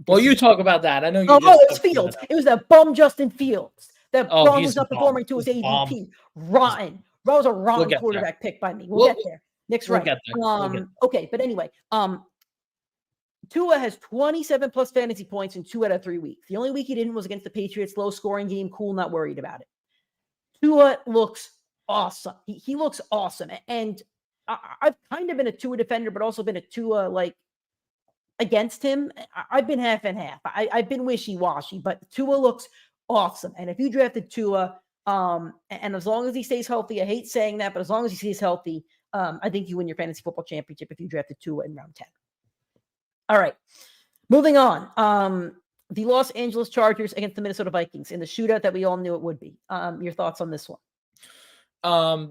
You talk about that. I know you. It's Fields. It was that bum Justin Fields. That bum was not performing to his ADP. Rotten. That was a rotten quarterback pick by me. We'll get there. Nick's right. Okay, but anyway, Tua has 27 plus fantasy points in 2 out of 3 weeks. The only week he didn't was against the Patriots. Low scoring game. Cool. Not worried about it. Tua looks awesome. He looks awesome. And I've kind of been a Tua defender, but also been a Tua against him. I've been half and half. I've been wishy-washy, but Tua looks awesome. And if you drafted Tua, and as long as he stays healthy, I hate saying that, but as long as he stays healthy, I think you win your fantasy football championship if you drafted Tua in round 10. All right, moving on. The Los Angeles Chargers against the Minnesota Vikings in the shootout that we all knew it would be. Your thoughts on this one?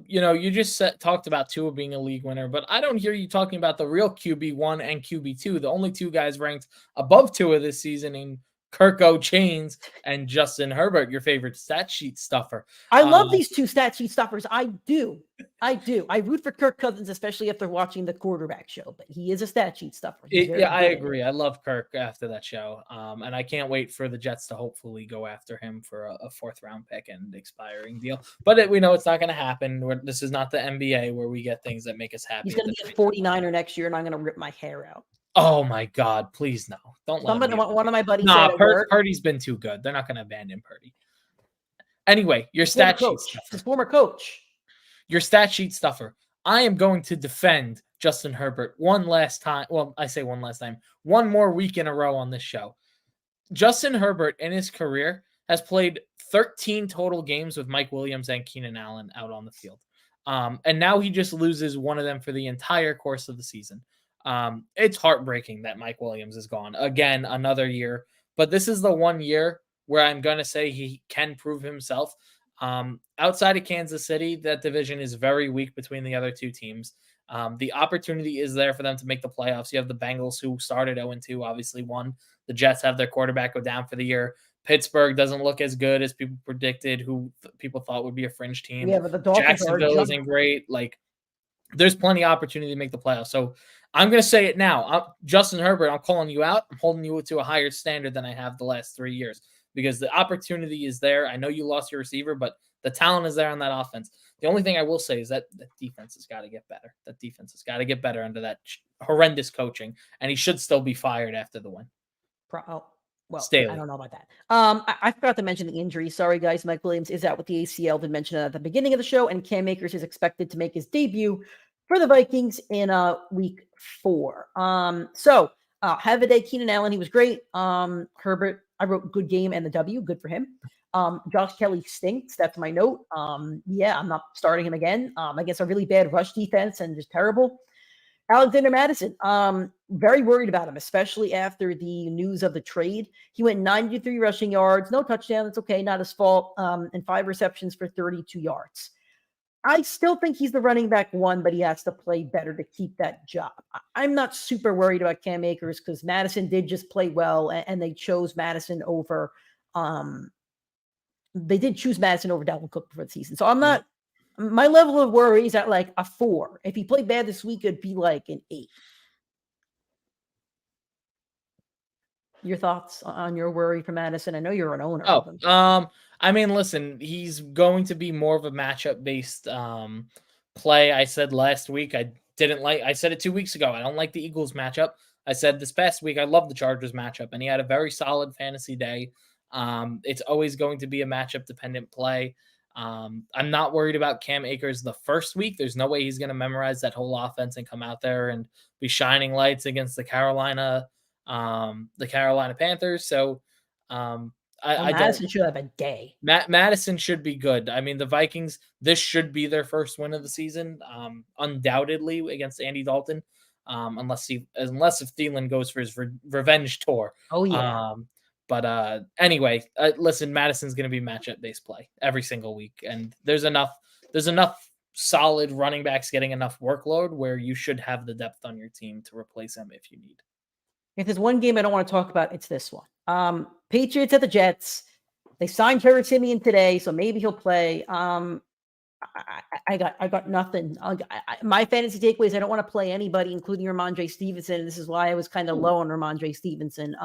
You just talked about Tua being a league winner, but I don't hear you talking about the real QB1 and QB2, the only 2 guys ranked above Tua this season in Kirk Chains and Justin Herbert, your favorite stat sheet stuffer. I love these 2 stat sheet stuffers. I do. I root for Kirk Cousins, especially if they're watching the quarterback show, but he is a stat sheet stuffer. I agree. I love Kirk after that show. And I can't wait for the Jets to hopefully go after him for a 4th round pick and expiring deal. But we know it's not going to happen. This is not the NBA where we get things that make us happy. He's going to be a 49er next year, and I'm going to rip my hair out. Oh my God! Please no! Don't let one of my buddies. Nah, Purdy's been too good. They're not going to abandon Purdy. Anyway, your stat sheet stuffer. His former coach. Your stat sheet stuffer. I am going to defend Justin Herbert one last time. Well, I say one last time. One more week in a row on this show. Justin Herbert in his career has played 13 total games with Mike Williams and Keenan Allen out on the field. And now he just loses one of them for the entire course of the season. It's heartbreaking that Mike Williams is gone again, another year, but this is the one year where I'm going to say he can prove himself. Outside of Kansas City, that division is very weak between the other 2 teams. The opportunity is there for them to make the playoffs. You have the Bengals, who started 0-2, obviously won. The Jets have their quarterback go down for the year. Pittsburgh doesn't look as good as people predicted, who people thought would be a fringe team. Yeah, but the Dolphins Jacksonville isn't great. Like, there's plenty of opportunity to make the playoffs. So I'm going to say it now. Justin Herbert, I'm calling you out. I'm holding you to a higher standard than I have the last 3 years because the opportunity is there. I know you lost your receiver, but the talent is there on that offense. The only thing I will say is that the defense has got to get better. That defense has got to get better under that horrendous coaching, and he should still be fired after the win. Well, Staley. I don't know about that. I forgot to mention the injury. Sorry, guys. Mike Williams is out with the ACL. Did mention it at the beginning of the show, and Cam Akers is expected to make his debut for the Vikings in week 4. Have a day, Keenan Allen. He was great. Herbert, I wrote good game and the W. Good for him. Josh Kelly stinks. That's my note. I'm not starting him again. Against a really bad rush defense and just terrible. Alexander Mattison, very worried about him, especially after the news of the trade. He went 93 rushing yards, no touchdown. That's okay, not his fault. And 5 receptions for 32 yards. I still think he's the running back 1, but he has to play better to keep that job. I'm not super worried about Cam Akers because Madison did just play well, and they chose Madison over. They did choose Madison over Dalvin Cook before the season, so I'm not. My level of worry is at like a 4. If he played bad this week, it'd be like an 8. Your thoughts on your worry for Madison? I know you're an owner. I mean, listen, he's going to be more of a matchup-based play. I said last week I said it 2 weeks ago. I don't like the Eagles matchup. I said this past week I love the Chargers matchup, and he had a very solid fantasy day. It's always going to be a matchup-dependent play. I'm not worried about Cam Akers the first week. There's no way he's going to memorize that whole offense and come out there and be shining lights against the Carolina Panthers. So Madison should have a day. Madison should be good. I mean, the Vikings, this should be their first win of the season, undoubtedly against Andy Dalton, unless if Thielen goes for his revenge tour. Oh yeah. But anyway, listen, Madison's going to be matchup-based play every single week, and there's enough solid running backs getting enough workload where you should have the depth on your team to replace him if you need. If there's one game I don't want to talk about, it's this one. Patriots at the Jets. They signed Trevor Siemian today, so maybe he'll play. I got nothing. My fantasy takeaways, I don't want to play anybody, including Ramondre Stevenson. This is why I was kind of low on Ramondre Stevenson.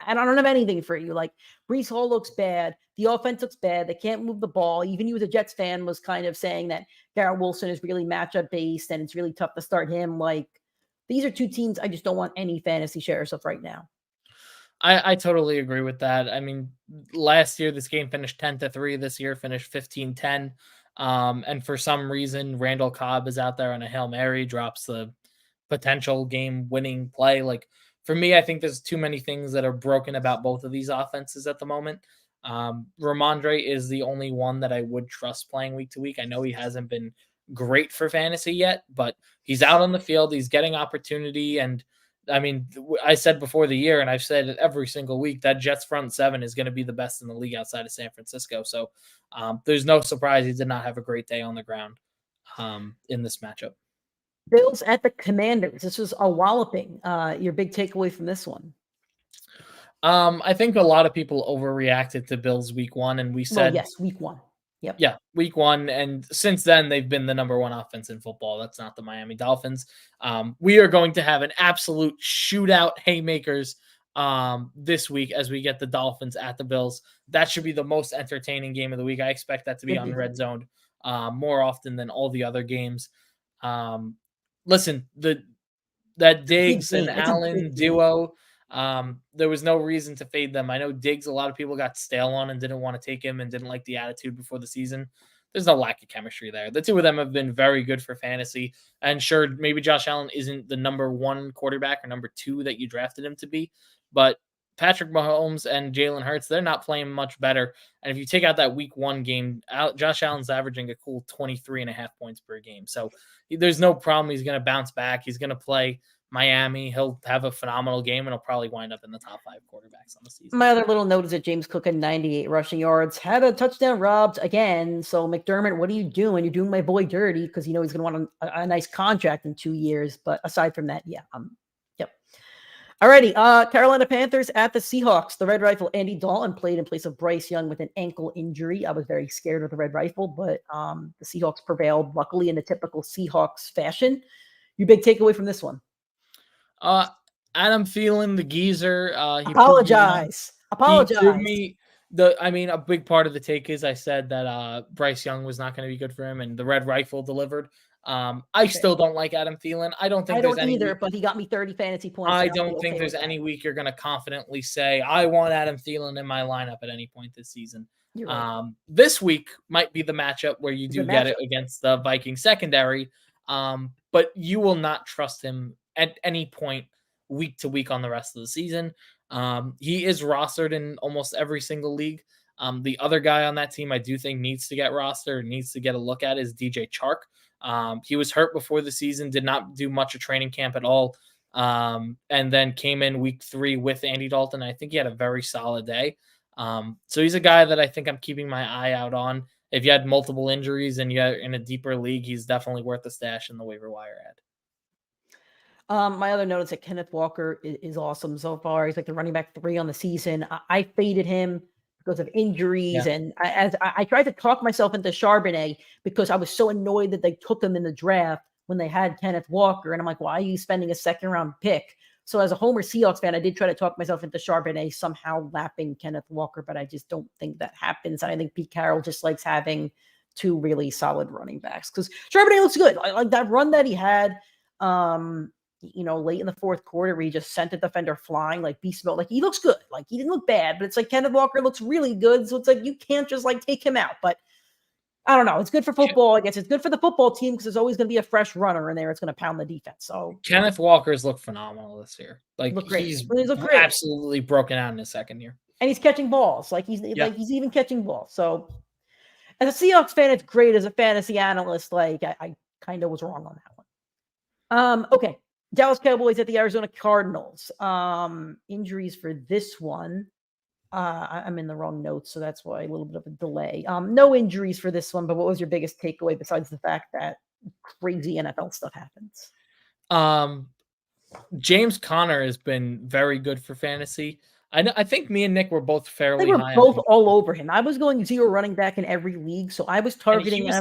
I don't have anything for you. Like, Breece Hall looks bad. The offense looks bad. They can't move the ball. Even you as a Jets fan was kind of saying that Garrett Wilson is really matchup based and it's really tough to start him. Like, these are 2 teams I just don't want any fantasy shares of right now. I totally agree with that. I mean, last year this game finished 10-3. This year finished 15-10. And for some reason, Randall Cobb is out there on a Hail Mary, drops the potential game-winning play. Like, for me, I think there's too many things that are broken about both of these offenses at the moment. Ramondre is the only one that I would trust playing week to week. I know he hasn't been great for fantasy yet, but he's out on the field. He's getting opportunity. And I mean, I said before the year, and I've said it every single week, that Jets front 7 is going to be the best in the league outside of San Francisco. So there's no surprise he did not have a great day on the ground in this matchup. Bills at the Commanders. This was a walloping. Your big takeaway from this one? I think a lot of people overreacted to Bills week 1, and we said, yes, week 1. Yep. Yeah, week 1. And since then, they've been the number 1 offense in football. That's not the Miami Dolphins. We are going to have an absolute shootout haymakers this week as we get the Dolphins at the Bills. That should be the most entertaining game of the week. I expect that to be on Red Zone more often than all the other games. Listen, that Diggs and Allen duo, there was no reason to fade them. I know Diggs, a lot of people got stale on and didn't want to take him and didn't like the attitude before the season. There's no lack of chemistry there. The two of them have been very good for fantasy. And sure, maybe Josh Allen isn't the number 1 quarterback or number 2 that you drafted him to be, but Patrick Mahomes and Jalen Hurts, they're not playing much better. And if you take out that week 1 game, Josh Allen's averaging a cool 23.5 points per game. So there's no problem. He's going to bounce back. He's going to play Miami. He'll have a phenomenal game, and he'll probably wind up in the top 5 quarterbacks on the season. My other little note is that James Cook had 98 rushing yards, had a touchdown robbed again. So McDermott, what are you doing? You're doing my boy dirty because you know he's going to want a nice contract in 2 years. But aside from that, yeah, yep. Alrighty, Carolina Panthers at the Seahawks. The Red Rifle Andy Dalton played in place of Bryce Young with an ankle injury. I was very scared of the Red Rifle, but the Seahawks prevailed, luckily in the typical Seahawks fashion. Your big takeaway from this one? Adam Thielen, the geezer. He Apologize. He proved me a big part of the take is I said that Bryce Young was not going to be good for him, and the Red Rifle delivered. I still don't like Adam Thielen. I don't think there's any either, but he got me 30 fantasy points. I don't think there's any week you're going to confidently say I want Adam Thielen in my lineup at any point this season. Right. This week might be the matchup where you do get it against the Vikings secondary, but you will not trust him at any point week to week on the rest of the season. He is rostered in almost every single league. The other guy on that team I do think needs to get rostered, needs to get a look at is DJ Chark. He was hurt before the season, did not do much of training camp at all, and then came in week 3 with Andy Dalton. I think he had a very solid day. So he's a guy that I think I'm keeping my eye out on. If you had multiple injuries and you're in a deeper league, he's definitely worth a stash in the waiver wire ad. My other note is that Kenneth Walker is awesome so far. He's like the running back 3 on the season. I faded him because of injuries. Yeah. And I tried to talk myself into Charbonnet because I was so annoyed that they took him in the draft when they had Kenneth Walker. And I'm like, why are you spending a 2nd-round pick? So as a Homer Seahawks fan, I did try to talk myself into Charbonnet somehow lapping Kenneth Walker, but I just don't think that happens. I think Pete Carroll just likes having 2 really solid running backs because Charbonnet looks good. I like that run that he had. Late in the 4th quarter where he just sent a defender flying like beast mode. Like he looks good. Like he didn't look bad, but it's like Kenneth Walker looks really good. So it's like, you can't just like take him out, but I don't know. It's good for football. I guess it's good for the football team because there's always going to be a fresh runner in there. It's going to pound the defense. So Kenneth Walker's looked phenomenal this year. Like he's absolutely broken out in his 2nd year. And he's catching balls. Like he's even catching balls. So as a Seahawks fan, it's great. As a fantasy analyst, like I kind of was wrong on that one. Okay. Dallas Cowboys at the Arizona Cardinals. Injuries for this one. I'm in the wrong notes, so that's why a little bit of a delay. No injuries for this one, but what was your biggest takeaway besides the fact that crazy NFL stuff happens? James Conner has been very good for fantasy. I think me and Nick were both fairly high. Both all over him. I was going 0 running back in every league, so I was targeting. I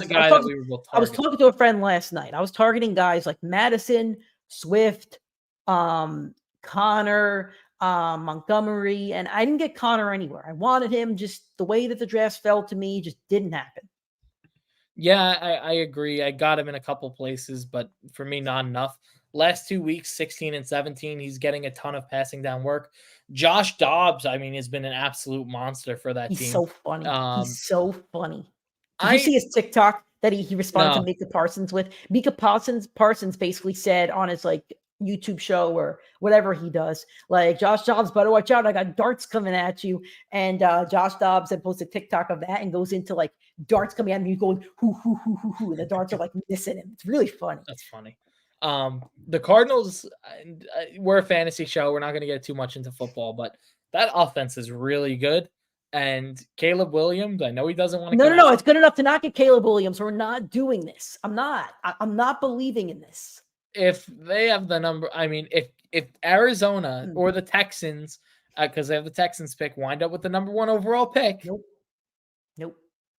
was talking to a friend last night. I was targeting guys like Madison, Swift, Connor, Montgomery, and I didn't get Connor anywhere. I wanted him, just the way that the draft fell to me just didn't happen. Yeah, I agree. I got him in a couple places, but for me, not enough. Last 2 weeks, 16 and 17, he's getting a ton of passing down work. Josh Dobbs, has been an absolute monster for that team. He's so funny. He's so funny. Did you see his TikTok that he responded to Micah Parsons with? Micah Parsons basically said on his like YouTube show or whatever he does, like, Josh Dobbs, better watch out. I got darts coming at you. And Josh Dobbs had posted TikTok of that and goes into like darts coming at me going, hoo, hoo, hoo, hoo, hoo. And the darts are like missing him. It's really funny. That's funny. The Cardinals, we're a fantasy show. We're not going to get too much into football, but that offense is really good. And Caleb Williams, I know he doesn't want to. No. It's good enough to not get Caleb Williams. We're not doing this. I'm not believing in this. If they have the number, if Arizona or the Texans, because they have the Texans pick, wind up with the number 1 overall pick. Nope.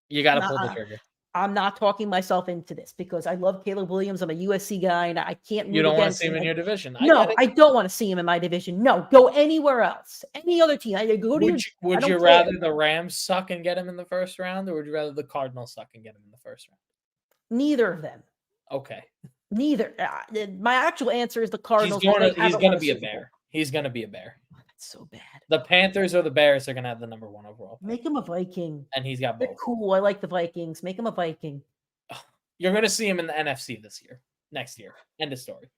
You got to pull the trigger. I'm not talking myself into this because I love Caleb Williams. I'm a USC guy, and I can't. You don't want to see him in your division. I don't want to see him in my division. No, go anywhere else. Any other team. Would you rather the Rams suck and get him in the 1st round, or would you rather the Cardinals suck and get him in the 1st round? Neither of them. Okay. Neither. My actual answer is the Cardinals. He's going to be a Bear. He's going to be a Bear. That's so bad. The Panthers or the Bears are going to have the number 1 overall pick. Make him a Viking. And he's got both. They're cool. I like the Vikings. Make him a Viking. You're going to see him in the NFC next year. End of story.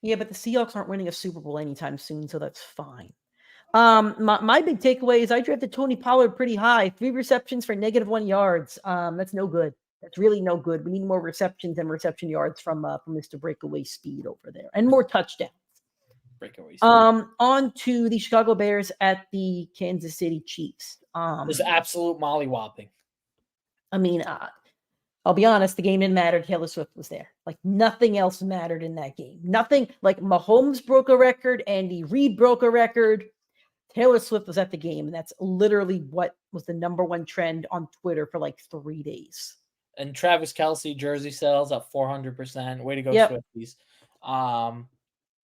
Yeah, but the Seahawks aren't winning a Super Bowl anytime soon, so that's fine. My big takeaway is I drafted Tony Pollard pretty high. 3 receptions for -1 yards. That's no good. That's really no good. We need more receptions and reception yards from Mr. Breakaway Speed over there, and more touchdowns. Breakaway speed. On to the Chicago Bears at the Kansas City Chiefs. This absolute mollywhopping. I mean, I'll be honest, the game didn't matter. Taylor Swift was there. Like, nothing else mattered in that game. Nothing. Like, Mahomes broke a record. Andy Reid broke a record. Taylor Swift was at the game, and that's literally what was the #1 trend on Twitter for like 3 days. And Travis Kelce jersey sales up 400%. Way to go, Swifties.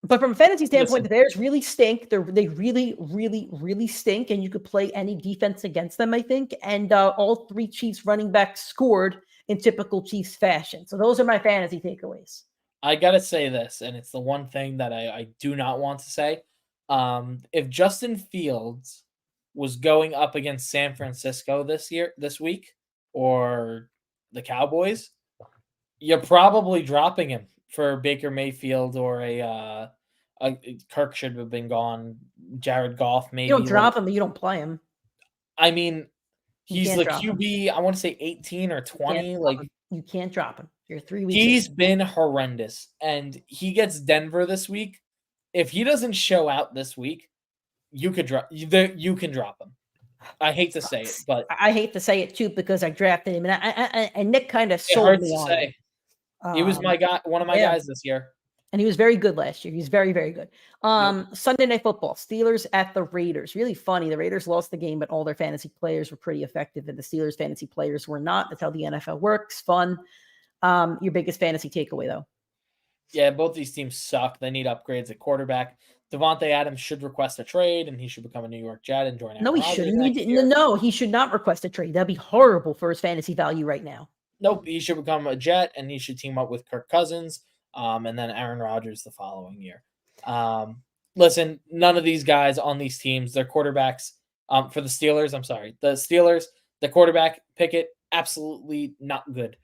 But from a fantasy standpoint, the Bears really stink. They really, really, really stink, and you could play any defense against them, I think. And all 3 Chiefs running backs scored in typical Chiefs fashion. So those are my fantasy takeaways. I got to say this, and it's the one thing that I do not want to say. If Justin Fields was going up against San Francisco this week, or the Cowboys, you're probably dropping him for Baker Mayfield or a Kirk should have been gone. Jared Goff, maybe. You don't drop him, but you don't play him. I mean, he's the QB. I want to say 18 or 20. You can't drop him. You're 3 weeks. He's been horrendous, and he gets Denver this week. If he doesn't show out this week, you can drop him. I hate to say it, but I hate to say it too because I drafted him, and Nick kind of sold me on it. He was my guy, one of my guys this year. And he was very good last year. He's very, very good. Sunday Night Football, Steelers at the Raiders. Really funny. The Raiders lost the game, but all their fantasy players were pretty effective, and the Steelers fantasy players were not. That's how the NFL works. Fun. Your biggest fantasy takeaway, though? Yeah, both these teams suck. They need upgrades at quarterback. Devontae Adams should request a trade, and he should become a New York Jet and join. No, he shouldn't. No, he should not request a trade. That'd be horrible for his fantasy value right now. Nope, he should become a Jet, and he should team up with Kirk Cousins, and then Aaron Rodgers the following year. Listen, none of these guys on these teams, their quarterbacks, for the Steelers, the quarterback, Pickett, absolutely not good.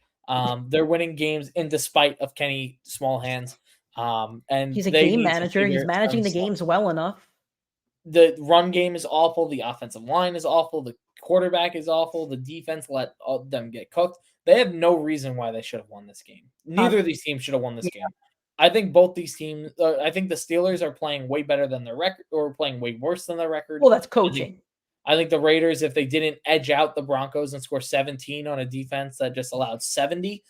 They're winning games in despite of Kenny Smallhands. And he's a game manager. He's managing the games well enough. The run game is awful. The offensive line is awful. The quarterback is awful. The defense let them get cooked. They have no reason why they should have won this game. Neither of these teams should have won this game. I think both these teams, I think the Steelers are playing way better than their record, or playing way worse than their record. Well, that's coaching. I think the Raiders, if they didn't edge out the Broncos and score 17 on a defense that just allowed 70,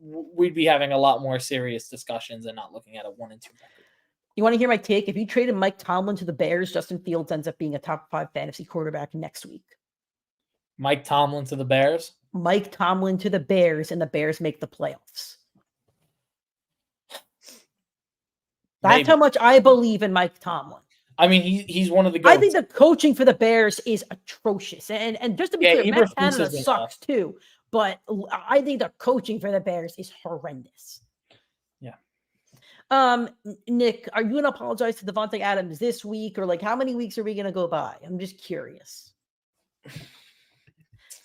we'd be having a lot more serious discussions and not looking at a 1-2 record. You want to hear my take? If you traded Mike Tomlin to the Bears, Justin Fields ends up being a top 5 fantasy quarterback next week. Mike Tomlin to the Bears? Mike Tomlin to the Bears, and the Bears make the playoffs. That's how much I believe in Mike Tomlin. I mean, he's one of the goats. I think the coaching for the Bears is atrocious. And just to be clear, Matt Canada sucks too. But I think the coaching for the Bears is horrendous. Yeah. Nick, are you going to apologize to Devontae Adams this week? Or how many weeks are we going to go by? I'm just curious.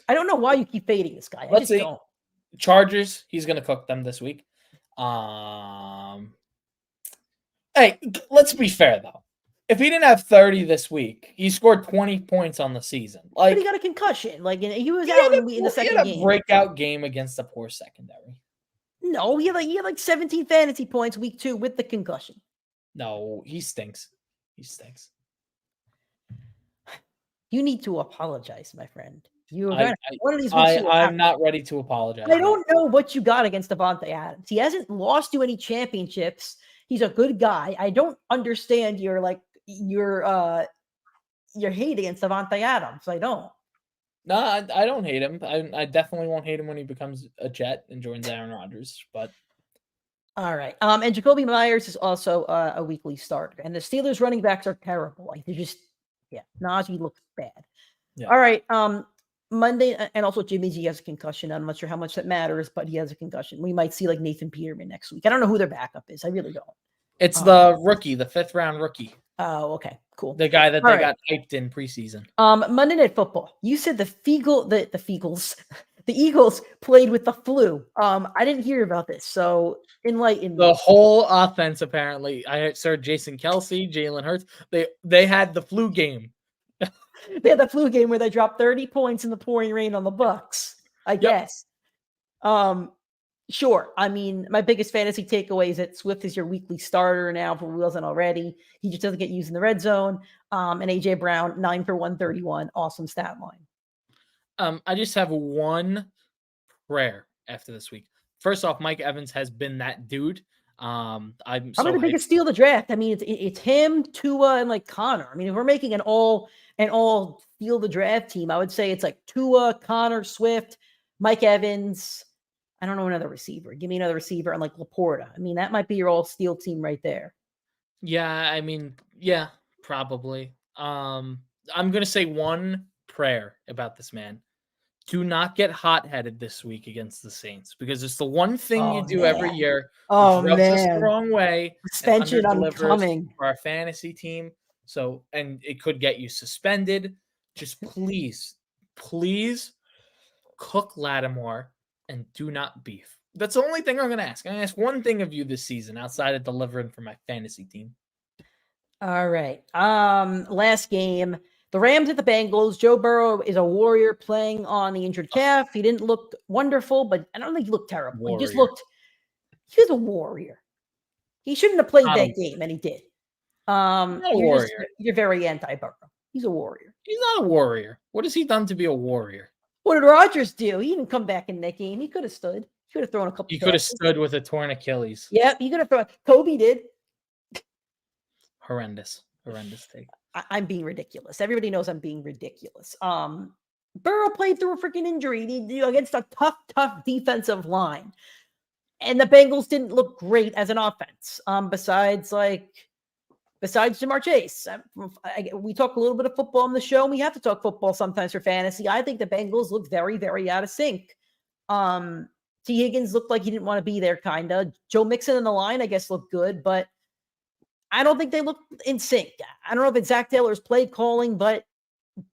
I don't know why you keep fading this guy. Let's see. Don't. Chargers, he's going to cook them this week. Hey, let's be fair, though. If he didn't have 30 this week, he scored 20 points on the season. But he got a concussion. He was out in the second game. He had a breakout game against the poor secondary. No, he had 17 fantasy points week 2 with the concussion. No, he stinks. He stinks. You need to apologize, my friend. One of these weeks I'm not ready to apologize. I don't know what you got against Devontae Adams. He hasn't lost you any championships. He's a good guy. I don't understand your hate against Devontae Adams. I don't. No, I don't hate him. I definitely won't hate him when he becomes a Jet and joins Aaron Rodgers. But all right. And Jacoby Myers is also a weekly starter. And the Steelers running backs are terrible. They're just Najee looks bad. Yeah. All right. Monday, and also Jimmy G has a concussion. I'm not sure how much that matters, but he has a concussion. We might see Nathan Peterman next week. I don't know who their backup is. I really don't. It's the rookie, the 5th round rookie. Oh, okay, cool. The guy that got hyped in preseason. Monday Night Football. You said the Eagles played with the flu. I didn't hear about this, so enlighten me. The whole offense, apparently. I heard Jason Kelce, Jalen Hurts. They had the flu game. They had the flu game where they dropped 30 points in the pouring rain on the Bucs, I guess. Sure. I mean, my biggest fantasy takeaway is that Swift is your weekly starter now if he wasn't already. He just doesn't get used in the red zone. And AJ Brown, 9 for 131. Awesome stat line. I just have one prayer after this week. First off, Mike Evans has been that dude. I'm Probably so the biggest steal of the draft. I mean, it's him, Tua, and like Connor. I mean, if we're making an all steal the draft team, I would say it's like Tua, Connor, Swift, Mike Evans. I don't know another receiver. Give me another receiver and like Laporta. I mean, that might be your all steal team right there. Yeah, I mean, yeah, probably. I'm gonna say one prayer about this man. Do not get hot-headed this week against the Saints because it's the one thing you do every year, which rubs us the wrong way and Suspension underdelivers for our fantasy team. So, and it could get you suspended. Just please cook Lattimore and do not beef. That's the only thing I'm going to ask. I'm going to ask one thing of you this season outside of delivering for my fantasy team. All right. Last game, the Rams at the Bengals. Joe Burrow is a warrior playing on the injured calf. He didn't look wonderful, but I don't think he looked terrible. He was a warrior. He shouldn't have played that game, and he did. You're very anti-Burrow. He's a warrior. He's not a warrior. What has he done to be a warrior? What did Rodgers do? He didn't come back in that game. He could have stood. He could have thrown a couple. He could have stood with a torn Achilles. Yeah, he could have thrown. Kobe did. Horrendous take. I'm being ridiculous. Everybody knows I'm being ridiculous. Burrow played through a freaking injury against a tough defensive line. And the Bengals didn't look great as an offense. Besides Jamar Chase. We talk a little bit of football on the show, and we have to talk football sometimes for fantasy. I think the Bengals look very, very out of sync. T. Higgins looked like he didn't want to be there, kind of. Joe Mixon in the line, I guess, looked good, but I don't think they look in sync. I don't know if it's Zach Taylor's play calling, but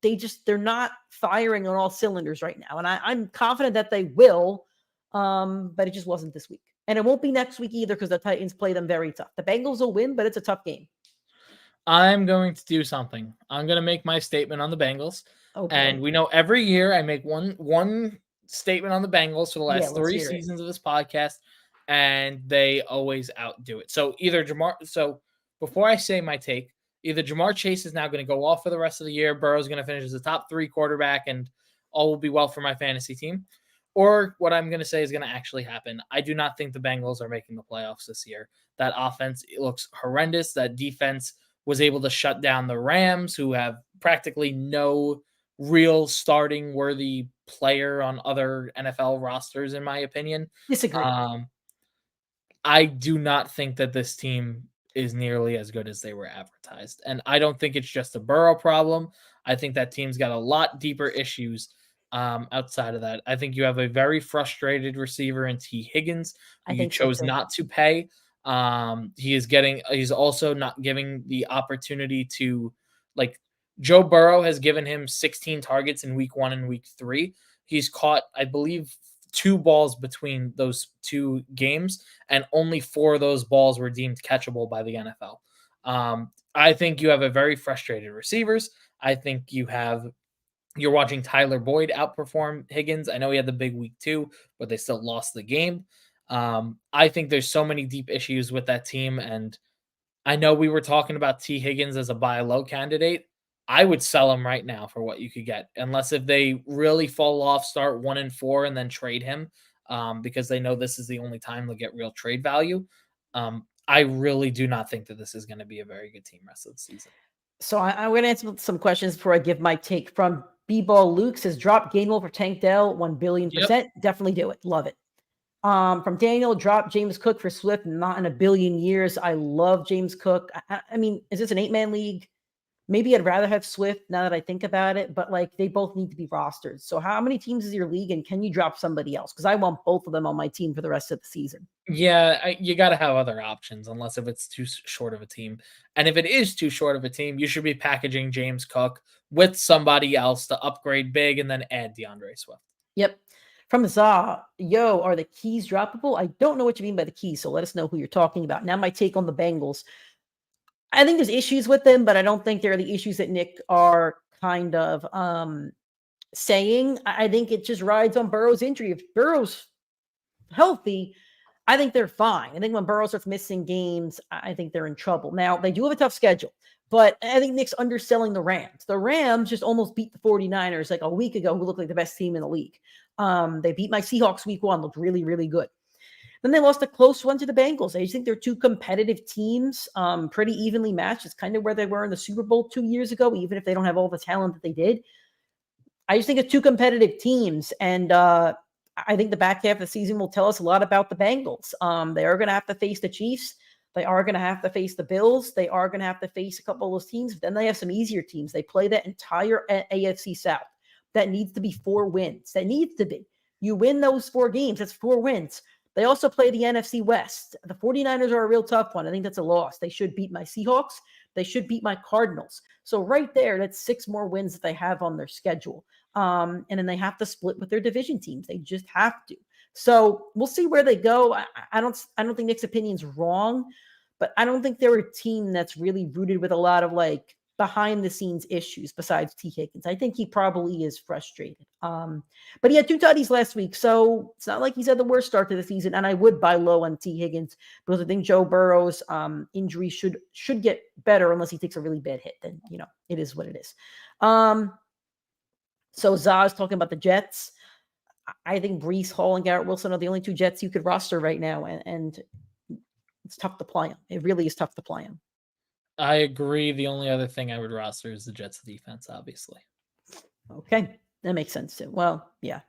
they're not firing on all cylinders right now. And I'm confident that they will, but it just wasn't this week. And it won't be next week either because the Titans play them very tough. The Bengals will win, but it's a tough game. I'm going to do something. I'm going to make my statement on the Bengals. Okay. And we know every year I make one statement on the Bengals for the last 3 seasons of this podcast, and they always outdo it. So before I say my take, either Jamar Chase is now going to go off for the rest of the year, Burrow's going to finish as the top 3 quarterback, and all will be well for my fantasy team. Or what I'm going to say is going to actually happen. I do not think the Bengals are making the playoffs this year. That offense looks horrendous. That defense was able to shut down the Rams, who have practically no real starting worthy player on other NFL rosters, in my opinion. Disagree. I do not think that this team is nearly as good as they were advertised. And I don't think it's just a Burrow problem. I think that team's got a lot deeper issues outside of that. I think you have a very frustrated receiver in T. Higgins, who you chose not to pay. He's also not giving the opportunity to, like, Joe Burrow has given him 16 targets in week 1 and week 3. He's caught, I believe, 2 balls between those 2 games, and only 4 of those balls were deemed catchable by the NFL. I think you have a very frustrated receivers. I think you're watching Tyler Boyd outperform Higgins. I know he had the big week 2, but they still lost the game. I think there's so many deep issues with that team, and I know we were talking about T. Higgins as a buy low candidate. I would sell him right now for what you could get, unless if they really fall off, start 1-4, and then trade him because they know this is the only time they'll get real trade value. I really do not think that this is going to be a very good team rest of the season. So I'm going to answer some questions before I give my take. From B-Ball Luke says, drop Gainwell for Tank Dell, 1 billion%. Yep. Definitely do it. Love it. From Daniel, drop James Cook for Swift, not in a billion years. I love James Cook. I mean, is this an 8-man league? Maybe I'd rather have Swift now that I think about it, but like they both need to be rostered. So how many teams is your league, and can you drop somebody else? Because I want both of them on my team for the rest of the season. Yeah, you got to have other options unless if it's too short of a team. And if it is too short of a team, you should be packaging James Cook with somebody else to upgrade big and then add DeAndre Swift. Yep. From Zah, are the keys droppable? I don't know what you mean by the keys, so let us know who you're talking about. Now my take on the Bengals. I think there's issues with them, but I don't think they're the issues that Nick are kind of saying. I think it just rides on Burrow's injury. If Burrow's healthy, I think they're fine. I think when Burrow starts missing games, I think they're in trouble. Now, they do have a tough schedule, but I think Nick's underselling the Rams. The Rams just almost beat the 49ers like a week ago, who looked like the best team in the league. They beat my Seahawks week 1, looked really, really good. Then they lost a close one to the Bengals. I just think they're two competitive teams, pretty evenly matched. It's kind of where they were in the Super Bowl 2 years ago, even if they don't have all the talent that they did. I just think it's two competitive teams, and I think the back half of the season will tell us a lot about the Bengals. They are going to have to face the Chiefs. They are going to have to face the Bills. They are going to have to face a couple of those teams. But then they have some easier teams. They play that entire AFC South. That needs to be 4 wins. That needs to be. You win those 4 games. That's 4 wins. They also play the NFC West. The 49ers are a real tough one. I think that's a loss. They should beat my Seahawks. They should beat my Cardinals. So right there, that's 6 more wins that they have on their schedule. And then they have to split with their division teams. They just have to. So we'll see where they go. I don't think Nick's opinion's wrong, but I don't think they're a team that's really rooted with a lot of like behind the scenes issues besides T. Higgins. I think he probably is frustrated. But he had 2 tutties last week, so it's not like he's had the worst start to the season. And I would buy low on T. Higgins because I think Joe Burrow's injury should get better unless he takes a really bad hit. Then, it is what it is. So Zaz talking about the Jets. I think Breece Hall and Garrett Wilson are the only 2 Jets you could roster right now, and it's tough to play them. It really is tough to play them. I agree. The only other thing I would roster is the Jets defense, obviously. Okay, that makes sense too. Well, yeah.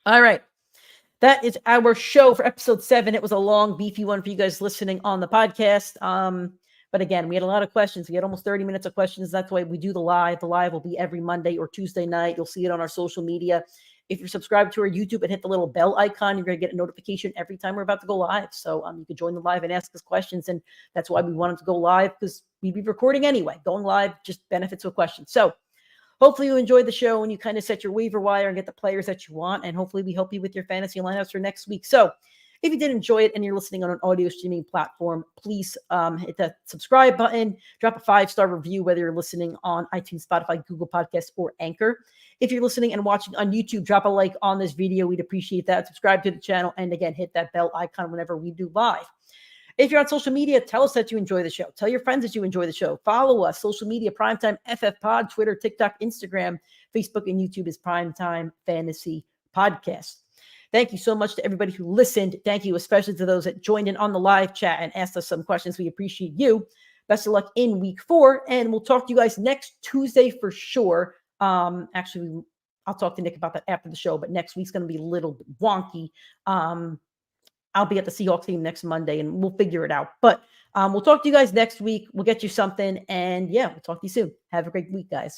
All right. That is our show for episode 7. It was a long, beefy one for you guys listening on the podcast. But again, we had a lot of questions. We had almost 30 minutes of questions. That's why we do the live. The live will be every Monday or Tuesday night. You'll see it on our social media. If you're subscribed to our YouTube and hit the little bell icon, you're going to get a notification every time we're about to go live. So you can join the live and ask us questions. And that's why we wanted to go live, because we'd be recording anyway. Going live just benefits with questions. So hopefully you enjoyed the show and you kind of set your waiver wire and get the players that you want. And hopefully we help you with your fantasy lineups for next week. So if you did enjoy it and you're listening on an audio streaming platform, please hit that subscribe button, drop a 5-star review, whether you're listening on iTunes, Spotify, Google Podcasts, or Anchor. If you're listening and watching on YouTube, drop a like on this video. We'd appreciate that. Subscribe to the channel. And again, hit that bell icon whenever we do live. If you're on social media, tell us that you enjoy the show. Tell your friends that you enjoy the show. Follow us, social media, PrimeTimeFFPod, Twitter, TikTok, Instagram, Facebook, and YouTube is PrimeTime Fantasy Podcast. Thank you so much to everybody who listened. Thank you especially to those that joined in on the live chat and asked us some questions. We appreciate you. Best of luck in week 4. And we'll talk to you guys next Tuesday for sure. Actually, I'll talk to Nick about that after the show, but next week's going to be a little bit wonky. I'll be at the Seahawks game next Monday and we'll figure it out. But we'll talk to you guys next week. We'll get you something. And yeah, we'll talk to you soon. Have a great week, guys.